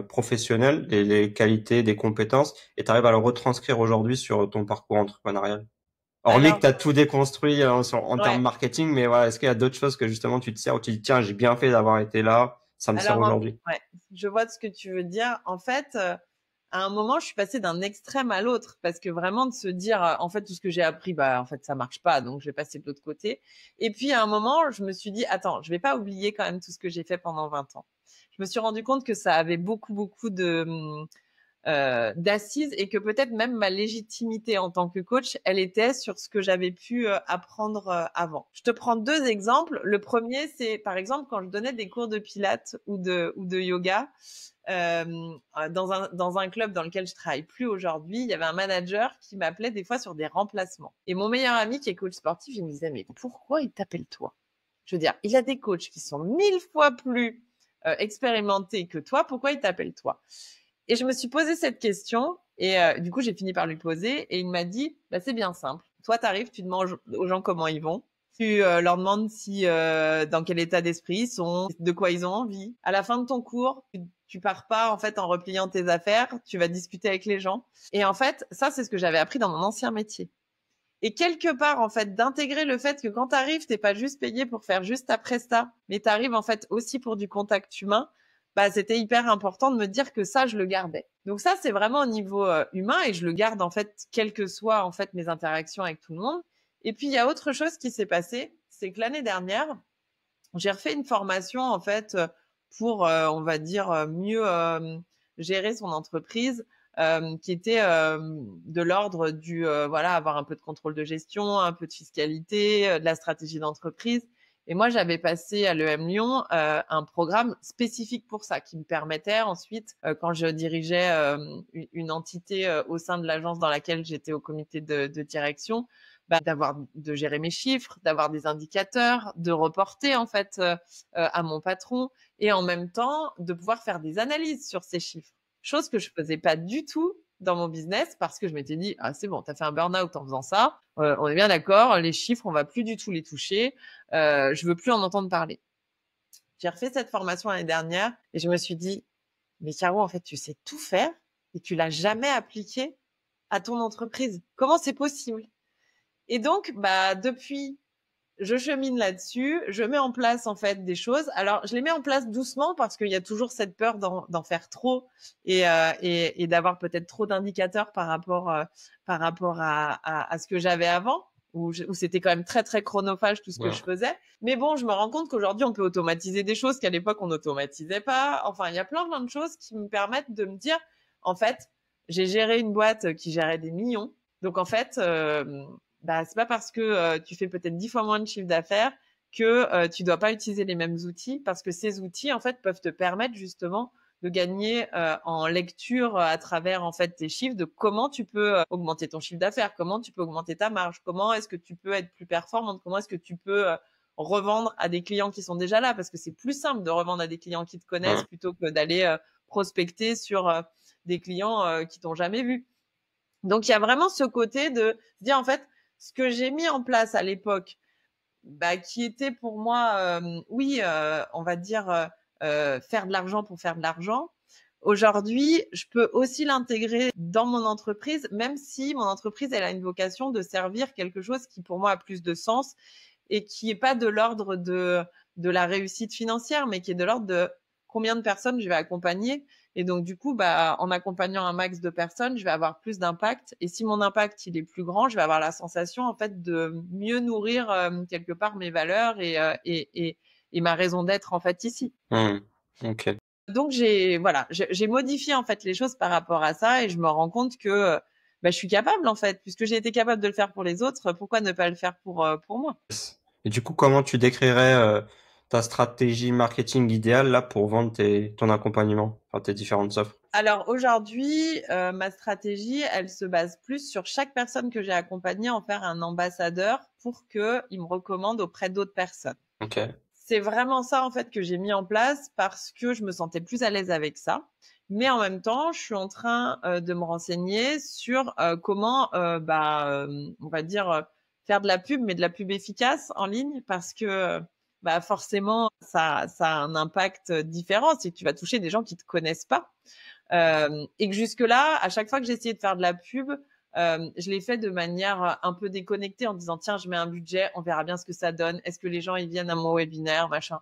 professionnel, les qualités, des compétences, et tu arrives à le retranscrire aujourd'hui sur ton parcours entrepreneurial? Hormis que Alors, tu as tout déconstruit en termes ouais. marketing, mais voilà, est-ce qu'il y a d'autres choses que justement tu te sers, où tu te dis, tiens, j'ai bien fait d'avoir été là, ça me sert Alors, aujourd'hui? ouais, je vois ce que tu veux dire. En fait, à un moment, je suis passée d'un extrême à l'autre parce que vraiment de se dire, en fait, tout ce que j'ai appris, bah, en fait, ça marche pas, donc je vais passer de l'autre côté. Et puis, à un moment, je me suis dit, attends, je vais pas oublier quand même tout ce que j'ai fait pendant 20 ans. Je me suis rendu compte que ça avait beaucoup, beaucoup d'assises et que peut-être même ma légitimité en tant que coach, elle était sur ce que j'avais pu apprendre avant. Je te prends 2 exemples. Le premier, c'est par exemple quand je donnais des cours de pilates ou de yoga dans un club dans lequel je travaille plus aujourd'hui, il y avait un manager qui m'appelait des fois sur des remplacements. Et mon meilleur ami qui est coach sportif, il me disait mais pourquoi il t'appelle toi? Je veux dire, il a des coachs qui sont 1000 fois plus expérimentés que toi, pourquoi il t'appelle toi? Et je me suis posé cette question et du coup, j'ai fini par lui poser et il m'a dit, bah, c'est bien simple. Toi, t'arrives, tu demandes aux gens comment ils vont. Tu leur demandes si dans quel état d'esprit ils sont, de quoi ils ont envie. À la fin de ton cours, tu pars pas en fait en repliant tes affaires, tu vas discuter avec les gens. Et en fait, ça c'est ce que j'avais appris dans mon ancien métier. Et quelque part, en fait, d'intégrer le fait que quand t'arrives, t'es pas juste payé pour faire juste ta presta, mais t'arrives en fait aussi pour du contact humain. Bah, c'était hyper important de me dire que ça, je le gardais. Donc ça, c'est vraiment au niveau humain et je le garde en fait, quelles que soient en fait mes interactions avec tout le monde. Et puis il y a autre chose qui s'est passé, c'est que l'année dernière, j'ai refait une formation en fait pour, on va dire, mieux gérer son entreprise, qui était de l'ordre du voilà, avoir un peu de contrôle de gestion, un peu de fiscalité, de la stratégie d'entreprise. Et moi, j'avais passé à l'EM Lyon un programme spécifique pour ça, qui me permettait ensuite, quand je dirigeais une entité au sein de l'agence dans laquelle j'étais au comité de direction, bah, de gérer mes chiffres, d'avoir des indicateurs, de reporter en fait à mon patron et en même temps de pouvoir faire des analyses sur ces chiffres. Chose que je faisais pas du tout dans mon business parce que je m'étais dit ah c'est bon, t'as fait un burn-out en faisant ça, on est bien d'accord, les chiffres on va plus du tout les toucher, je veux plus en entendre parler. J'ai refait cette formation l'année dernière et je me suis dit mais Caro en fait tu sais tout faire et tu l'as jamais appliqué à ton entreprise. Comment c'est possible? Et donc, bah, depuis, je chemine là-dessus, je mets en place, en fait, des choses. Alors, je les mets en place doucement parce qu'il y a toujours cette peur d'en faire trop et d'avoir peut-être trop d'indicateurs par rapport à ce que j'avais avant, où c'était quand même très, très chronophage tout ce que Ouais. je faisais. Mais bon, je me rends compte qu'aujourd'hui, on peut automatiser des choses qu'à l'époque, on n'automatisait pas. Enfin, il y a plein, plein de choses qui me permettent de me dire, en fait, j'ai géré une boîte qui gérait des millions. Donc, en fait, bah, c'est pas parce que tu fais peut-être 10 fois moins de chiffre d'affaires que tu dois pas utiliser les mêmes outils parce que ces outils en fait peuvent te permettre justement de gagner en lecture à travers en fait tes chiffres de comment tu peux augmenter ton chiffre d'affaires, comment tu peux augmenter ta marge, comment est-ce que tu peux être plus performante, comment est-ce que tu peux revendre à des clients qui sont déjà là parce que c'est plus simple de revendre à des clients qui te connaissent Ouais. plutôt que d'aller prospecter sur des clients qui t'ont jamais vu. Donc il y a vraiment ce côté de se dire en fait ce que j'ai mis en place à l'époque, bah, qui était pour moi, oui, on va dire faire de l'argent pour faire de l'argent. Aujourd'hui, je peux aussi l'intégrer dans mon entreprise, même si mon entreprise elle a une vocation de servir quelque chose qui pour moi a plus de sens et qui est pas de l'ordre de la réussite financière, mais qui est de l'ordre de combien de personnes je vais accompagner. Et donc, du coup, bah, en accompagnant un max de personnes, je vais avoir plus d'impact. Et si mon impact, il est plus grand, je vais avoir la sensation, en fait, de mieux nourrir quelque part mes valeurs et ma raison d'être, en fait, ici. Ok. Donc, voilà, j'ai modifié, en fait, les choses par rapport à ça et je me rends compte que bah, je suis capable, en fait, puisque j'ai été capable de le faire pour les autres, pourquoi ne pas le faire pour moi? Et du coup, comment tu décrirais ta stratégie marketing idéale là pour vendre ton accompagnement, enfin tes différentes offres? Alors aujourd'hui, ma stratégie, elle se base plus sur chaque personne que j'ai accompagnée en faire un ambassadeur pour qu'il me recommande auprès d'autres personnes. Ok. C'est vraiment ça en fait que j'ai mis en place parce que je me sentais plus à l'aise avec ça. Mais en même temps, je suis en train de me renseigner sur comment, on va dire, faire de la pub, mais de la pub efficace en ligne parce que bah, forcément, ça a un impact différent. C'est que tu vas toucher des gens qui te connaissent pas. Et que jusque-là, à chaque fois que j'ai essayé de faire de la pub, je l'ai fait de manière un peu déconnectée en disant tiens, je mets un budget, on verra bien ce que ça donne. Est-ce que les gens ils viennent à mon webinaire, machin.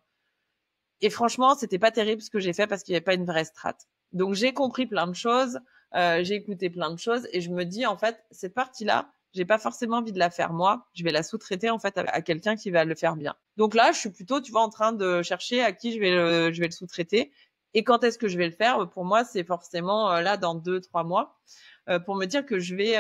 Et franchement, c'était pas terrible ce que j'ai fait parce qu'il n'y avait pas une vraie strat. Donc j'ai compris plein de choses. J'ai écouté plein de choses et je me dis, en fait, cette partie-là, j'ai pas forcément envie de la faire moi. Je vais la sous-traiter, en fait, à quelqu'un qui va le faire bien. Donc là, je suis plutôt, tu vois, en train de chercher à qui je vais le sous-traiter. Et quand est-ce que je vais le faire? Pour moi, c'est forcément là, dans 2, 3 mois, pour me dire que je vais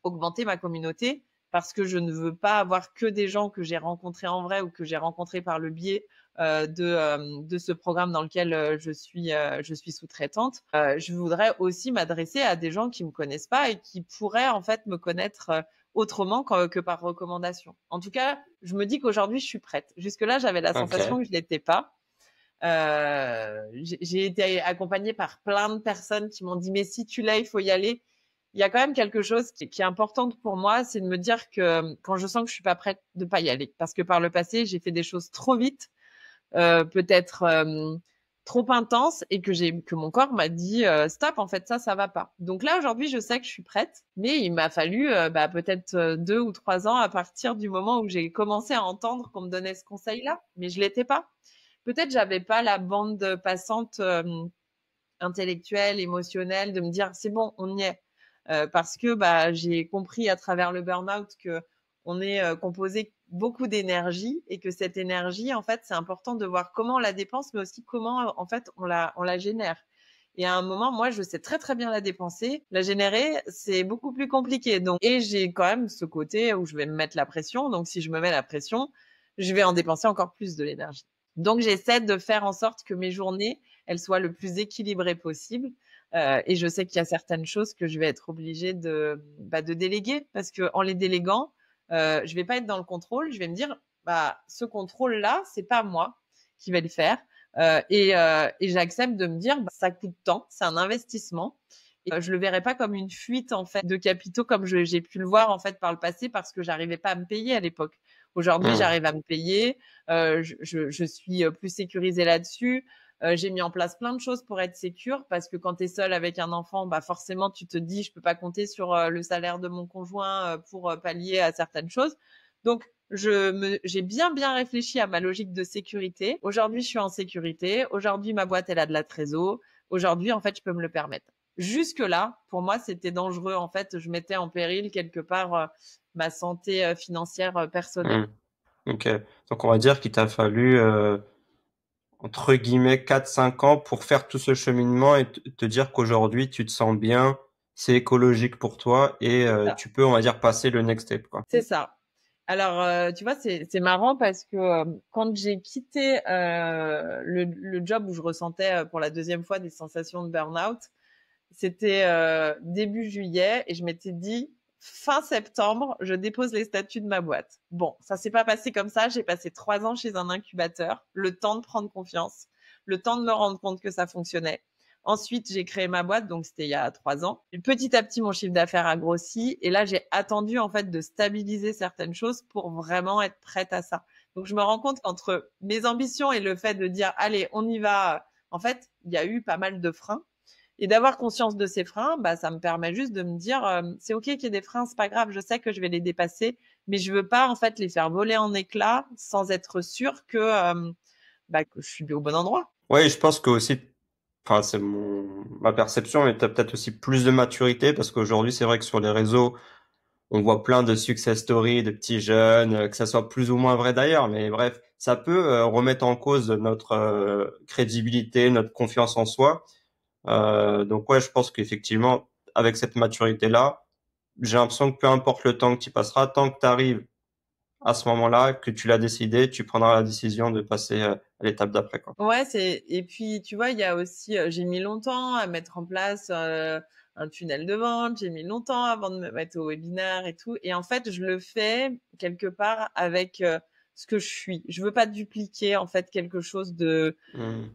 augmenter ma communauté parce que je ne veux pas avoir que des gens que j'ai rencontrés en vrai ou que j'ai rencontrés par le biais de ce programme dans lequel je suis sous-traitante. Je voudrais aussi m'adresser à des gens qui me connaissent pas et qui pourraient en fait me connaître autrement que par recommandation. En tout cas, je me dis qu'aujourd'hui je suis prête. Jusque-là, j'avais la sensation Ok. que je l'étais pas. J'ai été accompagnée par plein de personnes qui m'ont dit mais si tu l'as, il faut y aller. Il y a quand même quelque chose qui est importante pour moi, c'est de me dire que quand je sens que je suis pas prête, de pas y aller, parce que par le passé j'ai fait des choses trop vite, peut-être trop intenses, et que mon corps m'a dit stop, en fait ça va pas. Donc là aujourd'hui je sais que je suis prête, mais il m'a fallu peut-être 2 ou 3 ans à partir du moment où j'ai commencé à entendre qu'on me donnait ce conseil-là, mais je l'étais pas. Peut-être j'avais pas la bande passante intellectuelle, émotionnelle, de me dire c'est bon, on y est. Parce que j'ai compris à travers le burn-out que on est composé beaucoup d'énergie et que cette énergie, en fait, c'est important de voir comment on la dépense, mais aussi comment, en fait, on la génère. Et à un moment, moi, je sais très très bien la dépenser. La générer, c'est beaucoup plus compliqué. Donc, et j'ai quand même ce côté où je vais me mettre la pression. Donc, si je me mets la pression, je vais en dépenser encore plus de l'énergie. Donc, j'essaie de faire en sorte que mes journées, elles soient le plus équilibrées possible. Et je sais qu'il y a certaines choses que je vais être obligée de déléguer, parce que en les déléguant, je vais pas être dans le contrôle. Je vais me dire, ce contrôle-là, c'est pas moi qui vais le faire. Et j'accepte de me dire, ça coûte tant, c'est un investissement. Et je le verrai pas comme une fuite en fait de capitaux comme j'ai pu le voir en fait par le passé, parce que j'arrivais pas à me payer à l'époque. Aujourd'hui, Hmm. j'arrive à me payer. Je suis plus sécurisée là-dessus. J'ai mis en place plein de choses pour être sécure, parce que quand tu es seule avec un enfant, forcément tu te dis je peux pas compter sur le salaire de mon conjoint pour pallier à certaines choses. Donc j'ai bien réfléchi à ma logique de sécurité. Aujourd'hui, je suis en sécurité. Aujourd'hui, ma boîte elle a de la trésor. Aujourd'hui, en fait, je peux me le permettre. Jusque-là, pour moi, c'était dangereux. En fait, je mettais en péril quelque part ma santé financière personnelle. Hmm. Ok. Donc on va dire qu'il t'a fallu entre guillemets 4-5 ans pour faire tout ce cheminement et te dire qu'aujourd'hui tu te sens bien, c'est écologique pour toi et tu peux, on va dire, passer le next step, quoi. C'est ça. Alors, tu vois, c'est marrant parce que quand j'ai quitté le job où je ressentais pour la deuxième fois des sensations de burn-out, c'était début juillet, et je m'étais dit fin septembre, je dépose les statuts de ma boîte. Bon, ça s'est pas passé comme ça. J'ai passé 3 ans chez un incubateur, le temps de prendre confiance, le temps de me rendre compte que ça fonctionnait. Ensuite, j'ai créé ma boîte, donc c'était il y a 3 ans. Et petit à petit, mon chiffre d'affaires a grossi, et là, j'ai attendu en fait de stabiliser certaines choses pour vraiment être prête à ça. Donc, je me rends compte qu'entre mes ambitions et le fait de dire allez, on y va, en fait, il y a eu pas mal de freins. Et d'avoir conscience de ces freins, ça me permet juste de me dire, c'est ok qu'il y ait des freins, c'est pas grave, je sais que je vais les dépasser, mais je veux pas en fait les faire voler en éclats sans être sûre que je suis au bon endroit. Ouais, je pense que aussi, enfin, c'est ma perception, mais t'as peut-être aussi plus de maturité parce qu'aujourd'hui, c'est vrai que sur les réseaux, on voit plein de success stories de petits jeunes, que ça soit plus ou moins vrai d'ailleurs, mais bref, ça peut remettre en cause notre crédibilité, notre confiance en soi. Donc ouais, je pense qu'effectivement, avec cette maturité-là, j'ai l'impression que peu importe le temps que tu passeras, tant que tu arrives à ce moment-là, que tu l'as décidé, tu prendras la décision de passer à l'étape d'après, quoi. Ouais, et puis tu vois, il y a aussi, j'ai mis longtemps à mettre en place un tunnel de vente, j'ai mis longtemps avant de me mettre au webinaire et tout. Et en fait, je le fais quelque part avec ce que je suis. Je veux pas dupliquer en fait quelque chose Hmm.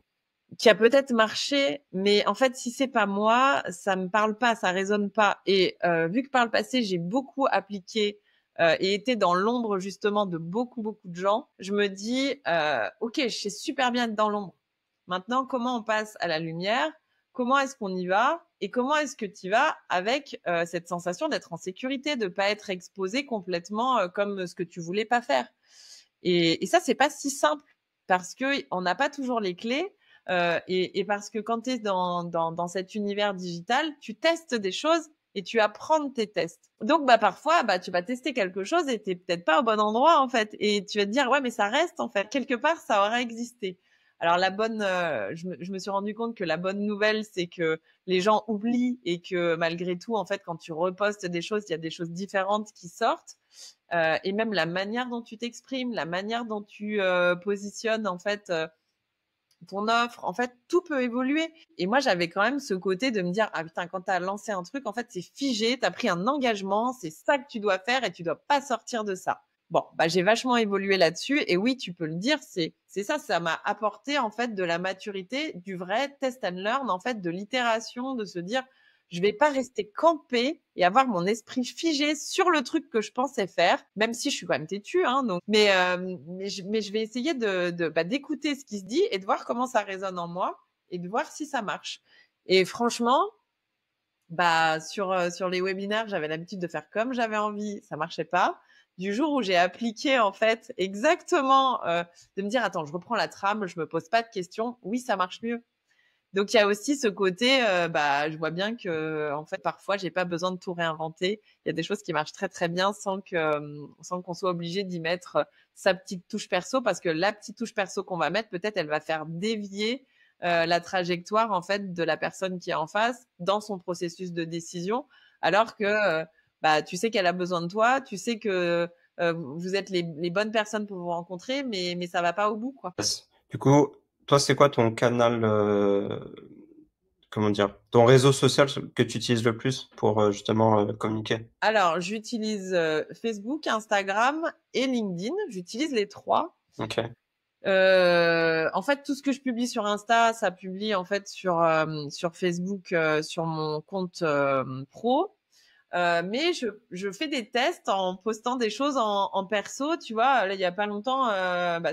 qui a peut-être marché, mais en fait, si c'est pas moi, ça me parle pas, ça résonne pas. Et vu que par le passé, j'ai beaucoup appliqué et été dans l'ombre justement de beaucoup de gens, je me dis, ok, je sais super bien être dans l'ombre. Maintenant, comment on passe à la lumière? Comment est-ce qu'on y va? Et comment est-ce que tu y vas avec cette sensation d'être en sécurité, de pas être exposé complètement comme ce que tu voulais pas faire? Et ça, c'est pas si simple, parce que on n'a pas toujours les clés. Et parce que quand tu es dans cet univers digital, tu testes des choses et tu apprends de tes tests. Donc, parfois, tu vas tester quelque chose et t'es peut-être pas au bon endroit, en fait. Et tu vas te dire, ouais, mais ça reste, en fait. Quelque part, ça aura existé. Alors, je me suis rendu compte que la bonne nouvelle, c'est que les gens oublient et que malgré tout, en fait, quand tu repostes des choses, il y a des choses différentes qui sortent. Et même la manière dont tu t'exprimes, la manière dont tu positionnes, en fait, ton offre, en fait, tout peut évoluer. Et moi, j'avais quand même ce côté de me dire, ah putain, quand t'as lancé un truc, en fait, c'est figé, t'as pris un engagement, c'est ça que tu dois faire et tu dois pas sortir de ça. Bon, j'ai vachement évolué là-dessus. Et oui, tu peux le dire, c'est ça m'a apporté, en fait, de la maturité, du vrai test and learn, en fait, de l'itération, de se dire, je vais pas rester campée et avoir mon esprit figé sur le truc que je pensais faire, même si je suis quand même têtue, hein, donc. Mais je vais essayer d'écouter ce qui se dit et de voir comment ça résonne en moi et de voir si ça marche. Et franchement, sur les webinaires, j'avais l'habitude de faire comme j'avais envie, ça marchait pas. Du jour où j'ai appliqué, en fait, exactement, de me dire, attends, je reprends la trame, je me pose pas de questions, oui, ça marche mieux. Donc il y a aussi ce côté, je vois bien que en fait parfois j'ai pas besoin de tout réinventer. Il y a des choses qui marchent très très bien sans qu'on soit obligé d'y mettre sa petite touche perso, parce que la petite touche perso qu'on va mettre, peut-être elle va faire dévier la trajectoire, en fait, de la personne qui est en face dans son processus de décision, alors que tu sais qu'elle a besoin de toi, tu sais que vous êtes les bonnes personnes pour vous rencontrer, mais ça va pas au bout, quoi. Yes. Du coup, toi, c'est quoi ton canal, comment dire, ton réseau social que tu utilises le plus pour justement communiquer? Alors, j'utilise Facebook, Instagram et LinkedIn. J'utilise les trois. Ok. En fait, tout ce que je publie sur Insta, ça publie en fait sur Facebook, sur mon compte pro. Mais je fais des tests en postant des choses en perso. Tu vois, là, il y a pas longtemps,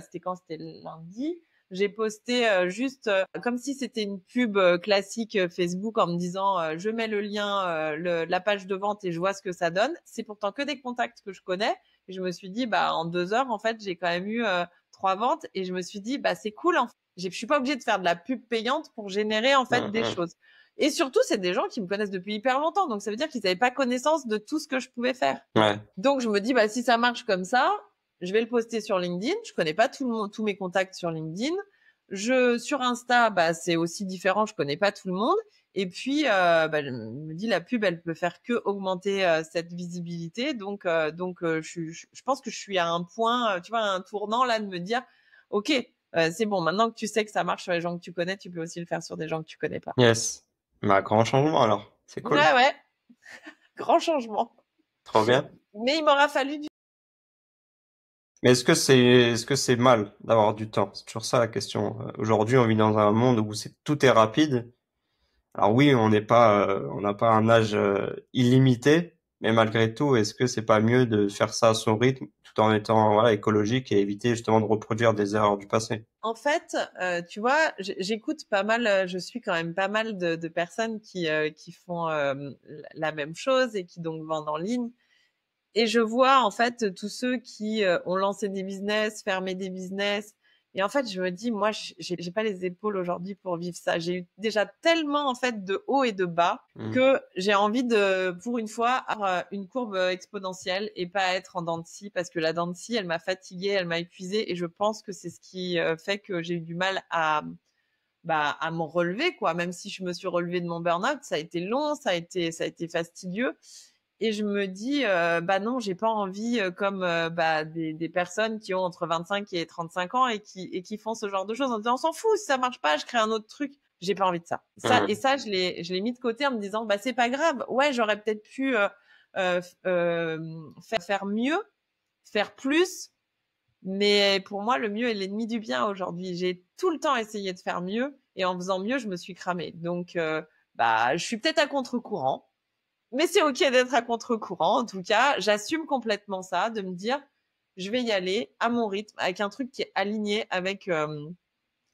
c'était quand? C'était lundi. J'ai posté juste comme si c'était une pub classique Facebook, en me disant je mets le lien, la page de vente et je vois ce que ça donne. C'est pourtant que des contacts que je connais. Et je me suis dit, en 2 heures, en fait, j'ai quand même eu 3 ventes. Et je me suis dit, c'est cool. En fait. Je suis pas obligée de faire de la pub payante pour générer, en fait, des choses. Et surtout, c'est des gens qui me connaissent depuis hyper longtemps. Donc, ça veut dire qu'ils n'avaient pas connaissance de tout ce que je pouvais faire. Ouais. Donc, je me dis, si ça marche comme ça, je vais le poster sur LinkedIn. Je connais pas tous mes contacts sur LinkedIn. Sur Insta, c'est aussi différent. Je connais pas tout le monde. Et puis, je me dis, la pub, elle peut faire que augmenter cette visibilité. Donc, je pense que je suis à un point, tu vois, à un tournant là, de me dire, ok, c'est bon. Maintenant que tu sais que ça marche sur les gens que tu connais, tu peux aussi le faire sur des gens que tu connais pas. Yes. Grand changement alors. C'est cool. Ouais. Grand changement. Trop bien. Mais il m'aura fallu du... Mais est-ce que c'est mal d'avoir du temps? C'est toujours ça la question. Aujourd'hui, on vit dans un monde où tout est rapide. Alors oui, on n'a pas un âge illimité, mais malgré tout, est-ce que c'est pas mieux de faire ça à son rythme, tout en étant voilà écologique et éviter justement de reproduire des erreurs du passé? En fait, tu vois, j'écoute pas mal, je suis quand même pas mal de personnes qui font la même chose et qui donc vendent en ligne. Et je vois en fait tous ceux qui ont lancé des business, fermé des business. Et en fait, je me dis, moi, j'ai pas les épaules aujourd'hui pour vivre ça. J'ai eu déjà tellement en fait de hauts et de bas que j'ai envie de, pour une fois, avoir une courbe exponentielle et pas être en dents de scie, parce que la dent de scie, elle m'a fatiguée, elle m'a épuisée, et je pense que c'est ce qui fait que j'ai eu du mal à me relever, quoi. Même si je me suis relevée de mon burn-out, ça a été long, ça a été fastidieux. Et je me dis, non, j'ai pas envie, comme des personnes qui ont entre 25 et 35 ans et qui font ce genre de choses en disant, on s'en fout, si ça marche pas, je crée un autre truc. J'ai pas envie de ça. Et ça, je l'ai mis de côté en me disant, c'est pas grave. Ouais, j'aurais peut-être pu faire mieux, faire plus. Mais pour moi, le mieux est l'ennemi du bien aujourd'hui. J'ai tout le temps essayé de faire mieux, et en faisant mieux, je me suis cramée. Donc, je suis peut-être à contre-courant. Mais c'est ok d'être à contre-courant. En tout cas, j'assume complètement ça, de me dire, je vais y aller à mon rythme, avec un truc qui est aligné avec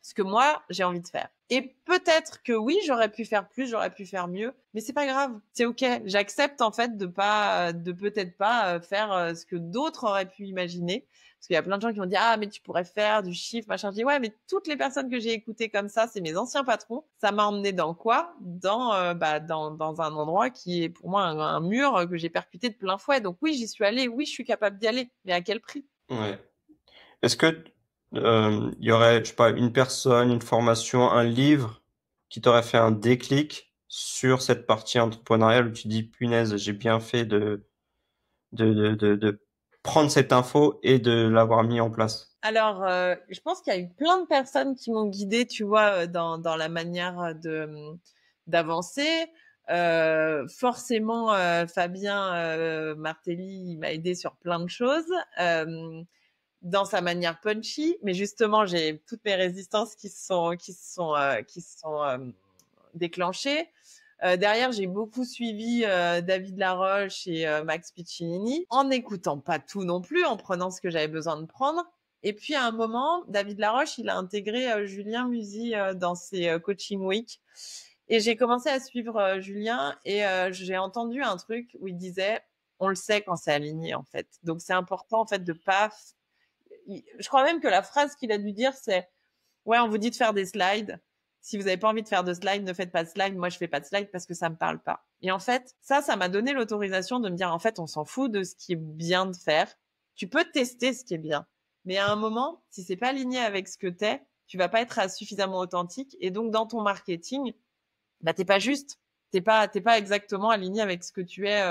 ce que moi j'ai envie de faire. Et peut-être que oui, j'aurais pu faire plus, j'aurais pu faire mieux, mais c'est pas grave, c'est ok. J'accepte en fait de peut-être pas faire ce que d'autres auraient pu imaginer. Parce qu'il y a plein de gens qui vont dire ah mais tu pourrais faire du chiffre machin. Je dis ouais mais toutes les personnes que j'ai écoutées comme ça, c'est mes anciens patrons. Ça m'a emmené dans quoi? Dans un endroit qui est pour moi un mur que j'ai percuté de plein fouet. Donc oui j'y suis allée, oui je suis capable d'y aller, mais à quel prix? Ouais. Est-ce que il y aurait, je sais pas, une personne, une formation, un livre qui t'aurait fait un déclic sur cette partie entrepreneuriale où tu dis, punaise, j'ai bien fait de prendre cette info et de l'avoir mis en place. Alors, je pense qu'il y a eu plein de personnes qui m'ont guidée, tu vois, dans la manière d'avancer. Forcément, Fabien Martelly, il m'a aidé sur plein de choses, dans sa manière punchy. Mais justement, j'ai toutes mes résistances qui se sont déclenchées. Derrière, j'ai beaucoup suivi David Laroche et Max Piccinini, en n'écoutant pas tout non plus, en prenant ce que j'avais besoin de prendre. Et puis à un moment, David Laroche, il a intégré Julien Musi dans ses coaching week. Et j'ai commencé à suivre Julien et j'ai entendu un truc où il disait, on le sait quand c'est aligné en fait. Donc c'est important en fait de pas. Je crois même que la phrase qu'il a dû dire, c'est ouais, on vous dit de faire des slides. Si vous n'avez pas envie de faire de slides, ne faites pas de slides. Moi, je fais pas de slides parce que ça me parle pas. Et en fait, ça m'a donné l'autorisation de me dire, en fait, on s'en fout de ce qui est bien de faire. Tu peux tester ce qui est bien. Mais à un moment, si c'est pas aligné avec ce que t'es, tu vas pas être suffisamment authentique. Et donc, dans ton marketing, bah, t'es pas juste. T'es pas exactement aligné avec ce que tu es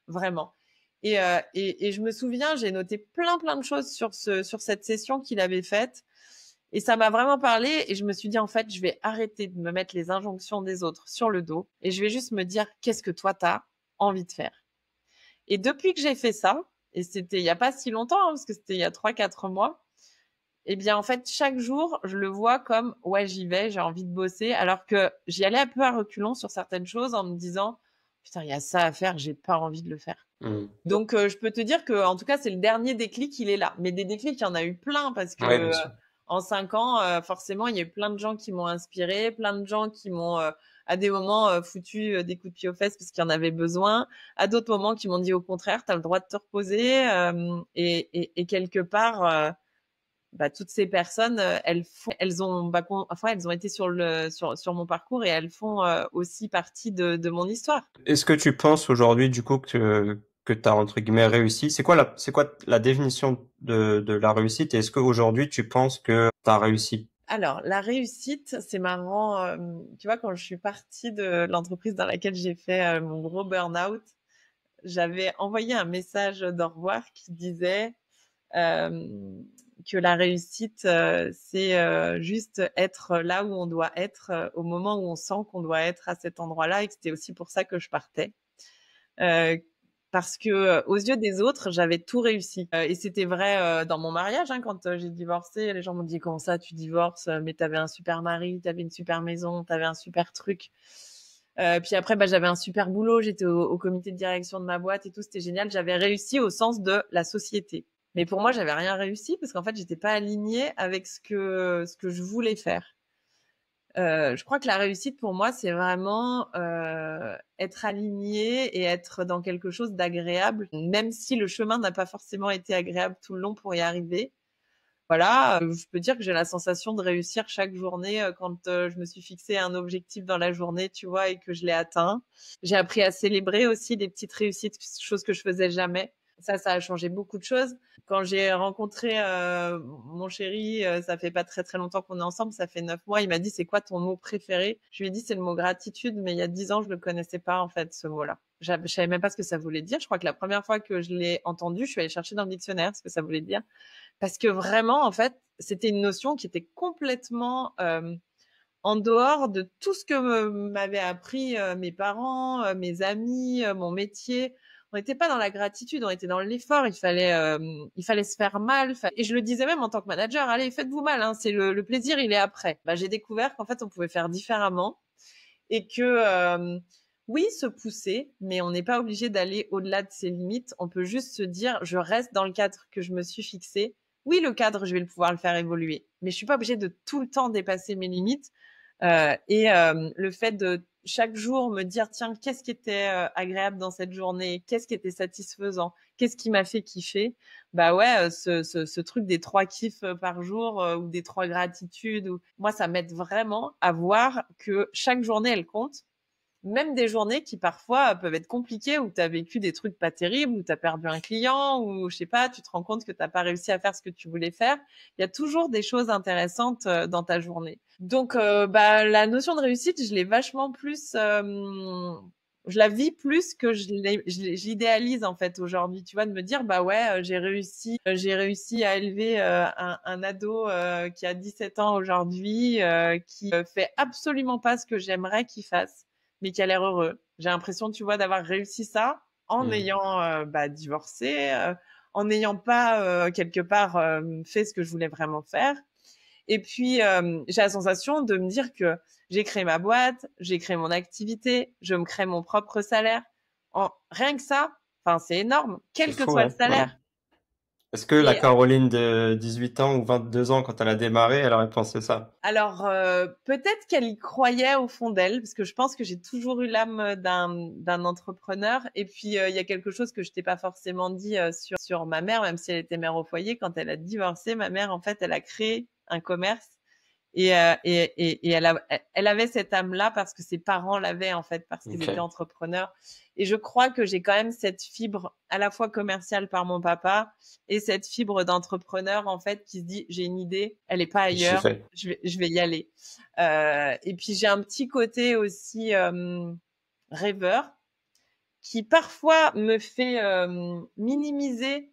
vraiment. Et je me souviens, j'ai noté plein de choses sur cette session qu'il avait faite. Et ça m'a vraiment parlé et je me suis dit, en fait, je vais arrêter de me mettre les injonctions des autres sur le dos et je vais juste me dire, qu'est-ce que toi, t'as envie de faire? Et depuis que j'ai fait ça, et c'était il y a pas si longtemps, hein, parce que c'était il y a 3, 4 mois, eh bien, en fait, chaque jour, je le vois comme, ouais, j'y vais, j'ai envie de bosser, alors que j'y allais un peu à reculons sur certaines choses en me disant, putain, il y a ça à faire, j'ai pas envie de le faire. Hmm. Donc, je peux te dire que, en tout cas, c'est le dernier déclic, il est là. Mais des déclics, il y en a eu plein parce que Ouais, bien sûr. en 5 ans, forcément, il y a eu plein de gens qui m'ont inspiré, plein de gens qui m'ont, à des moments, foutu des coups de pied aux fesses parce qu'il y en avait besoin, à d'autres moments qui m'ont dit au contraire, t'as le droit de te reposer. Et quelque part, toutes ces personnes, elles ont été sur mon parcours et elles font aussi partie de mon histoire. Est-ce que tu penses aujourd'hui, du coup, que t'as, entre guillemets, réussi? C'est quoi la définition de la réussite? Et est-ce qu'aujourd'hui, tu penses que t'as réussi? Alors, la réussite, c'est marrant. Tu vois, quand je suis partie de l'entreprise dans laquelle j'ai fait mon gros burn-out, j'avais envoyé un message d'au revoir qui disait euh, que la réussite, c'est juste être là où on doit être au moment où on sent qu'on doit être à cet endroit-là et que c'était aussi pour ça que je partais. Euh, Parce que aux yeux des autres, j'avais tout réussi. Et c'était vrai dans mon mariage, hein, quand j'ai divorcé, les gens m'ont dit comment ça, tu divorces, mais t'avais un super mari, t'avais une super maison, t'avais un super truc. Puis après, j'avais un super boulot, j'étais au comité de direction de ma boîte et tout, c'était génial. J'avais réussi au sens de la société. Mais pour moi, j'avais rien réussi parce qu'en fait, j'étais pas alignée avec ce que je voulais faire. Je crois que la réussite pour moi, c'est vraiment être aligné et être dans quelque chose d'agréable, même si le chemin n'a pas forcément été agréable tout le long pour y arriver. Voilà, je peux dire que j'ai la sensation de réussir chaque journée quand je me suis fixé un objectif dans la journée, tu vois, et que je l'ai atteint. J'ai appris à célébrer aussi des petites réussites, choses que je faisais jamais. Ça a changé beaucoup de choses. Quand j'ai rencontré mon chéri, ça fait pas très très longtemps qu'on est ensemble, ça fait 9 mois. Il m'a dit c'est quoi ton mot préféré? Je lui ai dit c'est le mot gratitude, mais il y a 10 ans je le connaissais pas en fait ce mot-là. Je savais même pas ce que ça voulait dire. Je crois que la première fois que je l'ai entendu, je suis allée chercher dans le dictionnaire ce que ça voulait dire, parce que vraiment en fait c'était une notion qui était complètement en dehors de tout ce que m'avaient appris mes parents, mes amis, mon métier. On n'était pas dans la gratitude, on était dans l'effort. Il fallait se faire mal. Et je le disais même en tant que manager, allez, faites-vous mal. Hein, c'est le plaisir, il est après. J'ai découvert qu'en fait, on pouvait faire différemment et que oui, se pousser, mais on n'est pas obligé d'aller au-delà de ses limites. On peut juste se dire, je reste dans le cadre que je me suis fixé, oui, le cadre, je vais pouvoir le faire évoluer, mais je suis pas obligée de tout le temps dépasser mes limites. Le fait de chaque jour me dire, tiens, qu'est-ce qui était agréable dans cette journée, qu'est-ce qui était satisfaisant, qu'est-ce qui m'a fait kiffer, bah ouais, ce truc des 3 kiffs par jour ou des 3 gratitudes, moi, ça m'aide vraiment à voir que chaque journée, elle compte. Même des journées qui parfois peuvent être compliquées, où tu as vécu des trucs pas terribles, où tu as perdu un client, ou je sais pas, tu te rends compte que tu n'as pas réussi à faire ce que tu voulais faire. Il y a toujours des choses intéressantes dans ta journée. Donc, la notion de réussite, je l'ai vachement plus, je la vis plus que je l'idéalise en fait aujourd'hui. Tu vois, de me dire, bah ouais, j'ai réussi à élever un ado qui a 17 ans aujourd'hui, qui fait absolument pas ce que j'aimerais qu'il fasse mais qui a l'air heureux. J'ai l'impression, tu vois, d'avoir réussi ça en ayant divorcé, en n'ayant pas quelque part fait ce que je voulais vraiment faire. Et puis, j'ai la sensation de me dire que j'ai créé ma boîte, j'ai créé mon activité, je me crée mon propre salaire. Rien que ça, enfin, c'est énorme, C'est quel que fou, soit le ouais. Ouais. salaire. Est-ce que la Et Caroline de 18 ans ou 22 ans, quand elle a démarré, elle aurait pensé ça? alors, peut-être qu'elle y croyait au fond d'elle, parce que je pense que j'ai toujours eu l'âme d'un entrepreneur. Et puis, il y a quelque chose que je t'ai pas forcément dit sur ma mère, même si elle était mère au foyer. Quand elle a divorcé, ma mère, en fait, elle a créé un commerce et elle avait cette âme-là parce que ses parents l'avaient en fait, parce qu'ils étaient Ok. entrepreneurs. Et je crois que j'ai quand même cette fibre à la fois commerciale par mon papa et cette fibre d'entrepreneur en fait qui se dit j'ai une idée, elle est pas J'y ailleurs, fais. je vais y aller. Et puis j'ai un petit côté aussi rêveur qui parfois me fait minimiser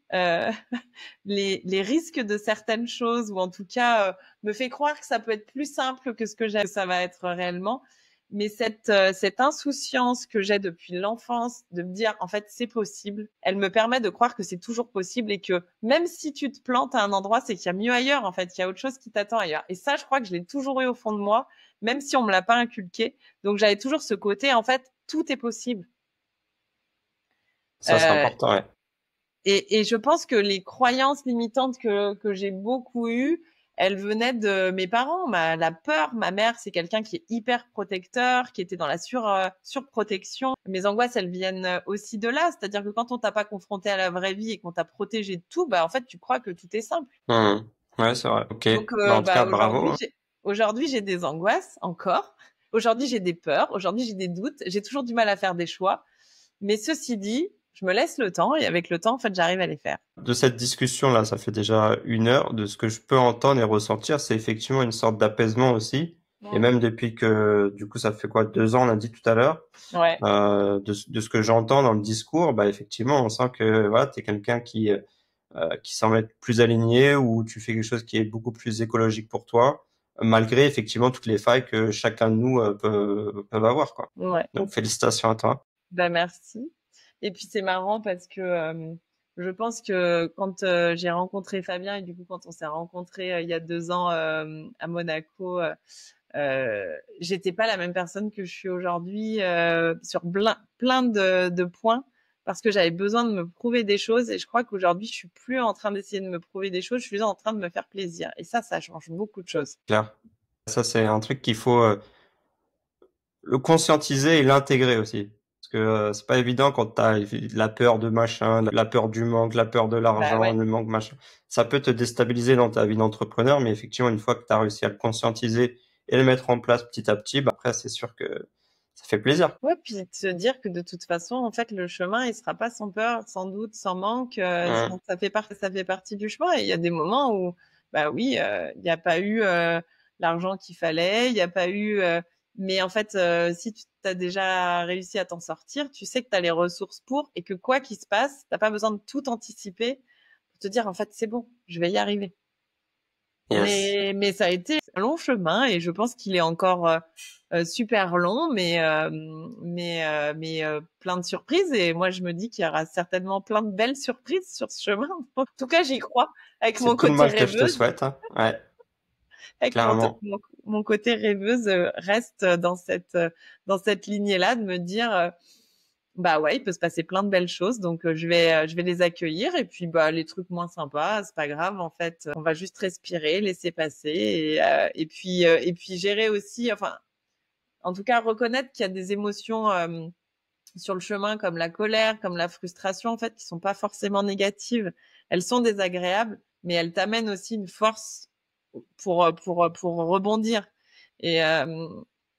les risques de certaines choses ou en tout cas me fait croire que ça peut être plus simple que ce que ça va être réellement. Mais cette insouciance que j'ai depuis l'enfance de me dire en fait c'est possible, elle me permet de croire que c'est toujours possible et que même si tu te plantes à un endroit, c'est qu'il y a mieux ailleurs en fait, il y a autre chose qui t'attend ailleurs. Et ça, je crois que je l'ai toujours eu au fond de moi, même si on me l'a pas inculqué. Donc j'avais toujours ce côté en fait tout est possible. Ça, c'est Euh, important, ouais. et je pense que les croyances limitantes que j'ai beaucoup eues, elles venaient de mes parents. La peur, ma mère, c'est quelqu'un qui est hyper protecteur, qui était dans la surprotection. Mes angoisses, elles viennent aussi de là. C'est-à-dire que quand on t'a pas confronté à la vraie vie et qu'on t'a protégé de tout, bah, en fait, tu crois que tout est simple. Mhm. Ouais, c'est vrai. Ok. Donc, Bah, en tout cas, bravo, hein. aujourd'hui, j'ai des angoisses encore. Aujourd'hui, j'ai des peurs. Aujourd'hui, j'ai des doutes. J'ai toujours du mal à faire des choix. Mais ceci dit, je me laisse le temps et avec le temps, en fait, j'arrive à les faire. De cette discussion-là, ça fait déjà 1 heure. De ce que je peux entendre et ressentir, c'est effectivement une sorte d'apaisement aussi. Et Mm. même depuis que, du coup, ça fait quoi, 2 ans, on a dit tout à l'heure, Ouais. de ce que j'entends dans le discours, bah effectivement, on sent que voilà, t'es quelqu'un qui semble être plus aligné ou tu fais quelque chose qui est beaucoup plus écologique pour toi, malgré effectivement toutes les failles que chacun de nous peuvent avoir, quoi. Ouais. Donc félicitations à toi. Bah, merci. Et puis c'est marrant parce que je pense que quand j'ai rencontré Fabien et du coup quand on s'est rencontrés il y a 2 ans à Monaco, j'étais pas la même personne que je suis aujourd'hui sur plein de points parce que j'avais besoin de me prouver des choses et je crois qu'aujourd'hui je suis plus en train d'essayer de me prouver des choses, je suis en train de me faire plaisir et ça change beaucoup de choses. Claire. Ça, c'est un truc qu'il faut le conscientiser et l'intégrer aussi. Parce que c'est pas évident quand t'as la peur de machin, la peur du manque, la peur de Bah l'argent, ouais. le manque machin. Ça peut te déstabiliser dans ta vie d'entrepreneur, mais effectivement, une fois que tu as réussi à le conscientiser et le mettre en place petit à petit, bah après, c'est sûr que ça fait plaisir. Ouais, puis de se dire que de toute façon, en fait, le chemin, il sera pas sans peur, sans doute, sans manque. Ouais. Ça fait partie du chemin. Et il y a des moments où, bah oui, il n'y a pas eu l'argent qu'il fallait, il n'y a pas eu. Mais en fait, si tu as déjà réussi à t'en sortir, tu sais que tu as les ressources pour et que quoi qu'il se passe, t'as pas besoin de tout anticiper pour te dire, en fait, c'est bon, je vais y arriver. Yes. Mais ça a été un long chemin et je pense qu'il est encore super long, mais plein de surprises. Et moi, je me dis qu'il y aura certainement plein de belles surprises sur ce chemin. En tout cas, j'y crois avec mon C'est tout le côté mal que je te rêveuse. souhaite, hein. Ouais, Avec clairement. mon côté rêveuse reste dans cette lignée-là de me dire Bah ouais, il peut se passer plein de belles choses, donc je vais les accueillir et puis bah les trucs moins sympas, c'est pas grave en fait. On va juste respirer, laisser passer et puis gérer aussi, enfin en tout cas reconnaître qu'il y a des émotions sur le chemin comme la colère, comme la frustration en fait qui sont pas forcément négatives. Elles sont désagréables, mais elles t'amènent aussi une force pour rebondir. Et, euh,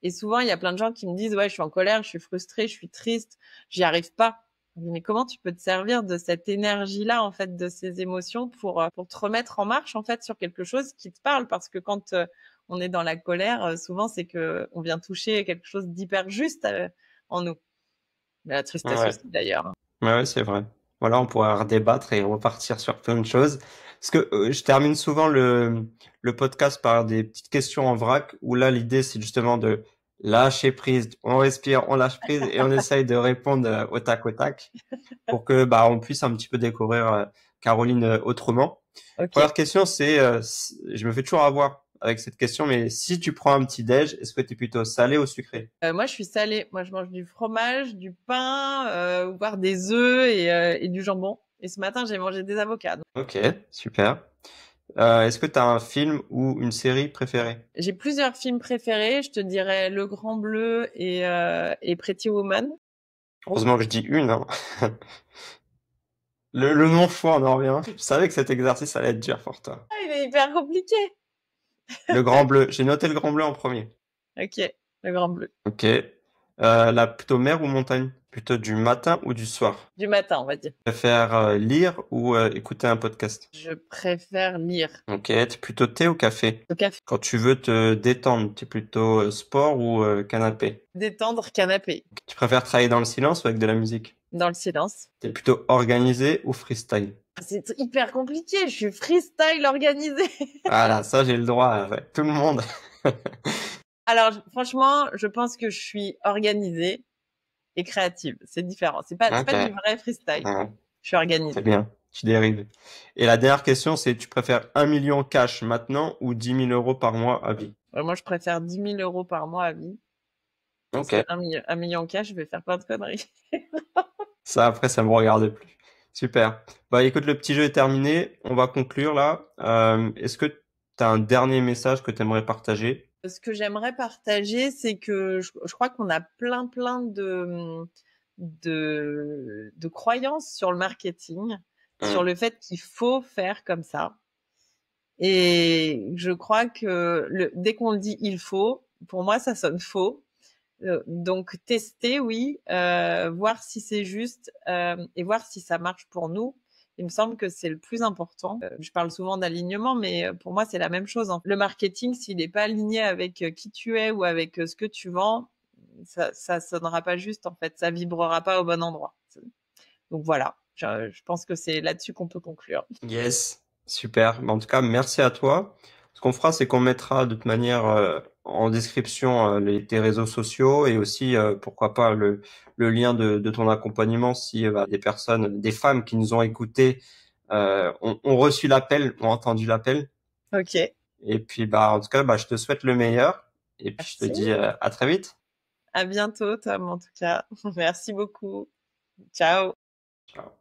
et souvent, il y a plein de gens qui me disent, ouais, je suis en colère, je suis frustrée, je suis triste, j'y arrive pas. Mais comment tu peux te servir de cette énergie-là, en fait, de ces émotions pour te remettre en marche, en fait, sur quelque chose qui te parle? Parce que quand on est dans la colère, souvent, c'est que on vient toucher quelque chose d'hyper juste en nous. Mais la tristesse Ouais. aussi, d'ailleurs, hein. Ouais, ouais, c'est vrai. Voilà, on pourra redébattre et repartir sur plein de choses. Parce que je termine souvent le podcast par des petites questions en vrac, où là, l'idée, c'est justement de lâcher prise. On respire, on lâche prise et on essaye de répondre au tac, pour que bah on puisse un petit peu découvrir Caroline autrement. Ok. Première question, c'est, je me fais toujours avoir avec cette question, mais si tu prends un petit déj, est-ce que tu es plutôt salé ou sucré? Moi, je suis salée. Moi, je mange du fromage, du pain, voire des œufs et du jambon. Et ce matin, j'ai mangé des avocats. Ok, super. Est-ce que tu as un film ou une série préférée? J'ai plusieurs films préférés. Je te dirais Le Grand Bleu et Pretty Woman. Heureusement que je dis une, hein. Le non-choix, on en revient. Je savais que cet exercice allait être dur pour toi. Ah, il est hyper compliqué. Le grand bleu. J'ai noté le grand bleu en premier. Ok, Le Grand Bleu. Ok. Là, plutôt mer ou montagne? Plutôt du matin ou du soir? Du matin, on va dire. Tu préfères lire ou écouter un podcast? Je préfère lire. Ok. T'es plutôt thé ou café? Au café. Quand tu veux te détendre, t'es plutôt sport ou canapé? Détendre, canapé. Tu préfères travailler dans le silence ou avec de la musique? Dans le silence. T'es plutôt organisé ou freestyle? C'est hyper compliqué. Je suis freestyle organisé. Voilà, ça j'ai le droit avec tout le monde. Alors, franchement, je pense que je suis organisée et créative. C'est différent. C'est Ok. pas du vrai freestyle. Ouais, Je suis c'est organisée. bien. Tu dérives. Et la dernière question, c'est tu préfères 1 million cash maintenant ou 10 000 € par mois à vie? Moi, je préfère 10 000 € par mois à vie. Parce Ok. que un million cash, je vais faire plein de conneries. Ça, après, ça me regarde plus. Super. Bah, écoute, le petit jeu est terminé. On va conclure là. Est-ce que tu as un dernier message que tu aimerais partager? Ce que j'aimerais partager, c'est que je crois qu'on a plein de croyances sur le marketing, sur Hum, le fait qu'il faut faire comme ça. Et je crois que dès qu'on le dit il faut, pour moi, ça sonne faux. Donc tester, oui, voir si c'est juste et voir si ça marche pour nous. Il me semble que c'est le plus important. Je parle souvent d'alignement, mais pour moi c'est la même chose, hein. Le marketing, s'il n'est pas aligné avec qui tu es ou avec ce que tu vends, ça sonnera pas juste en fait, ça vibrera pas au bon endroit. Donc voilà, je pense que c'est là-dessus qu'on peut conclure. Yes. Super. Bah, en tout cas, merci à toi. Ce qu'on fera, c'est qu'on mettra de toute manière en description tes réseaux sociaux et aussi, pourquoi pas, le lien de ton accompagnement si bah, des personnes, des femmes qui nous ont écoutés ont reçu l'appel, ont entendu l'appel. Ok, Et puis, bah, en tout cas, bah, je te souhaite le meilleur. Et puis, je te merci. dis à très vite. À bientôt, Tom, en tout cas. Merci beaucoup. Ciao. Ciao.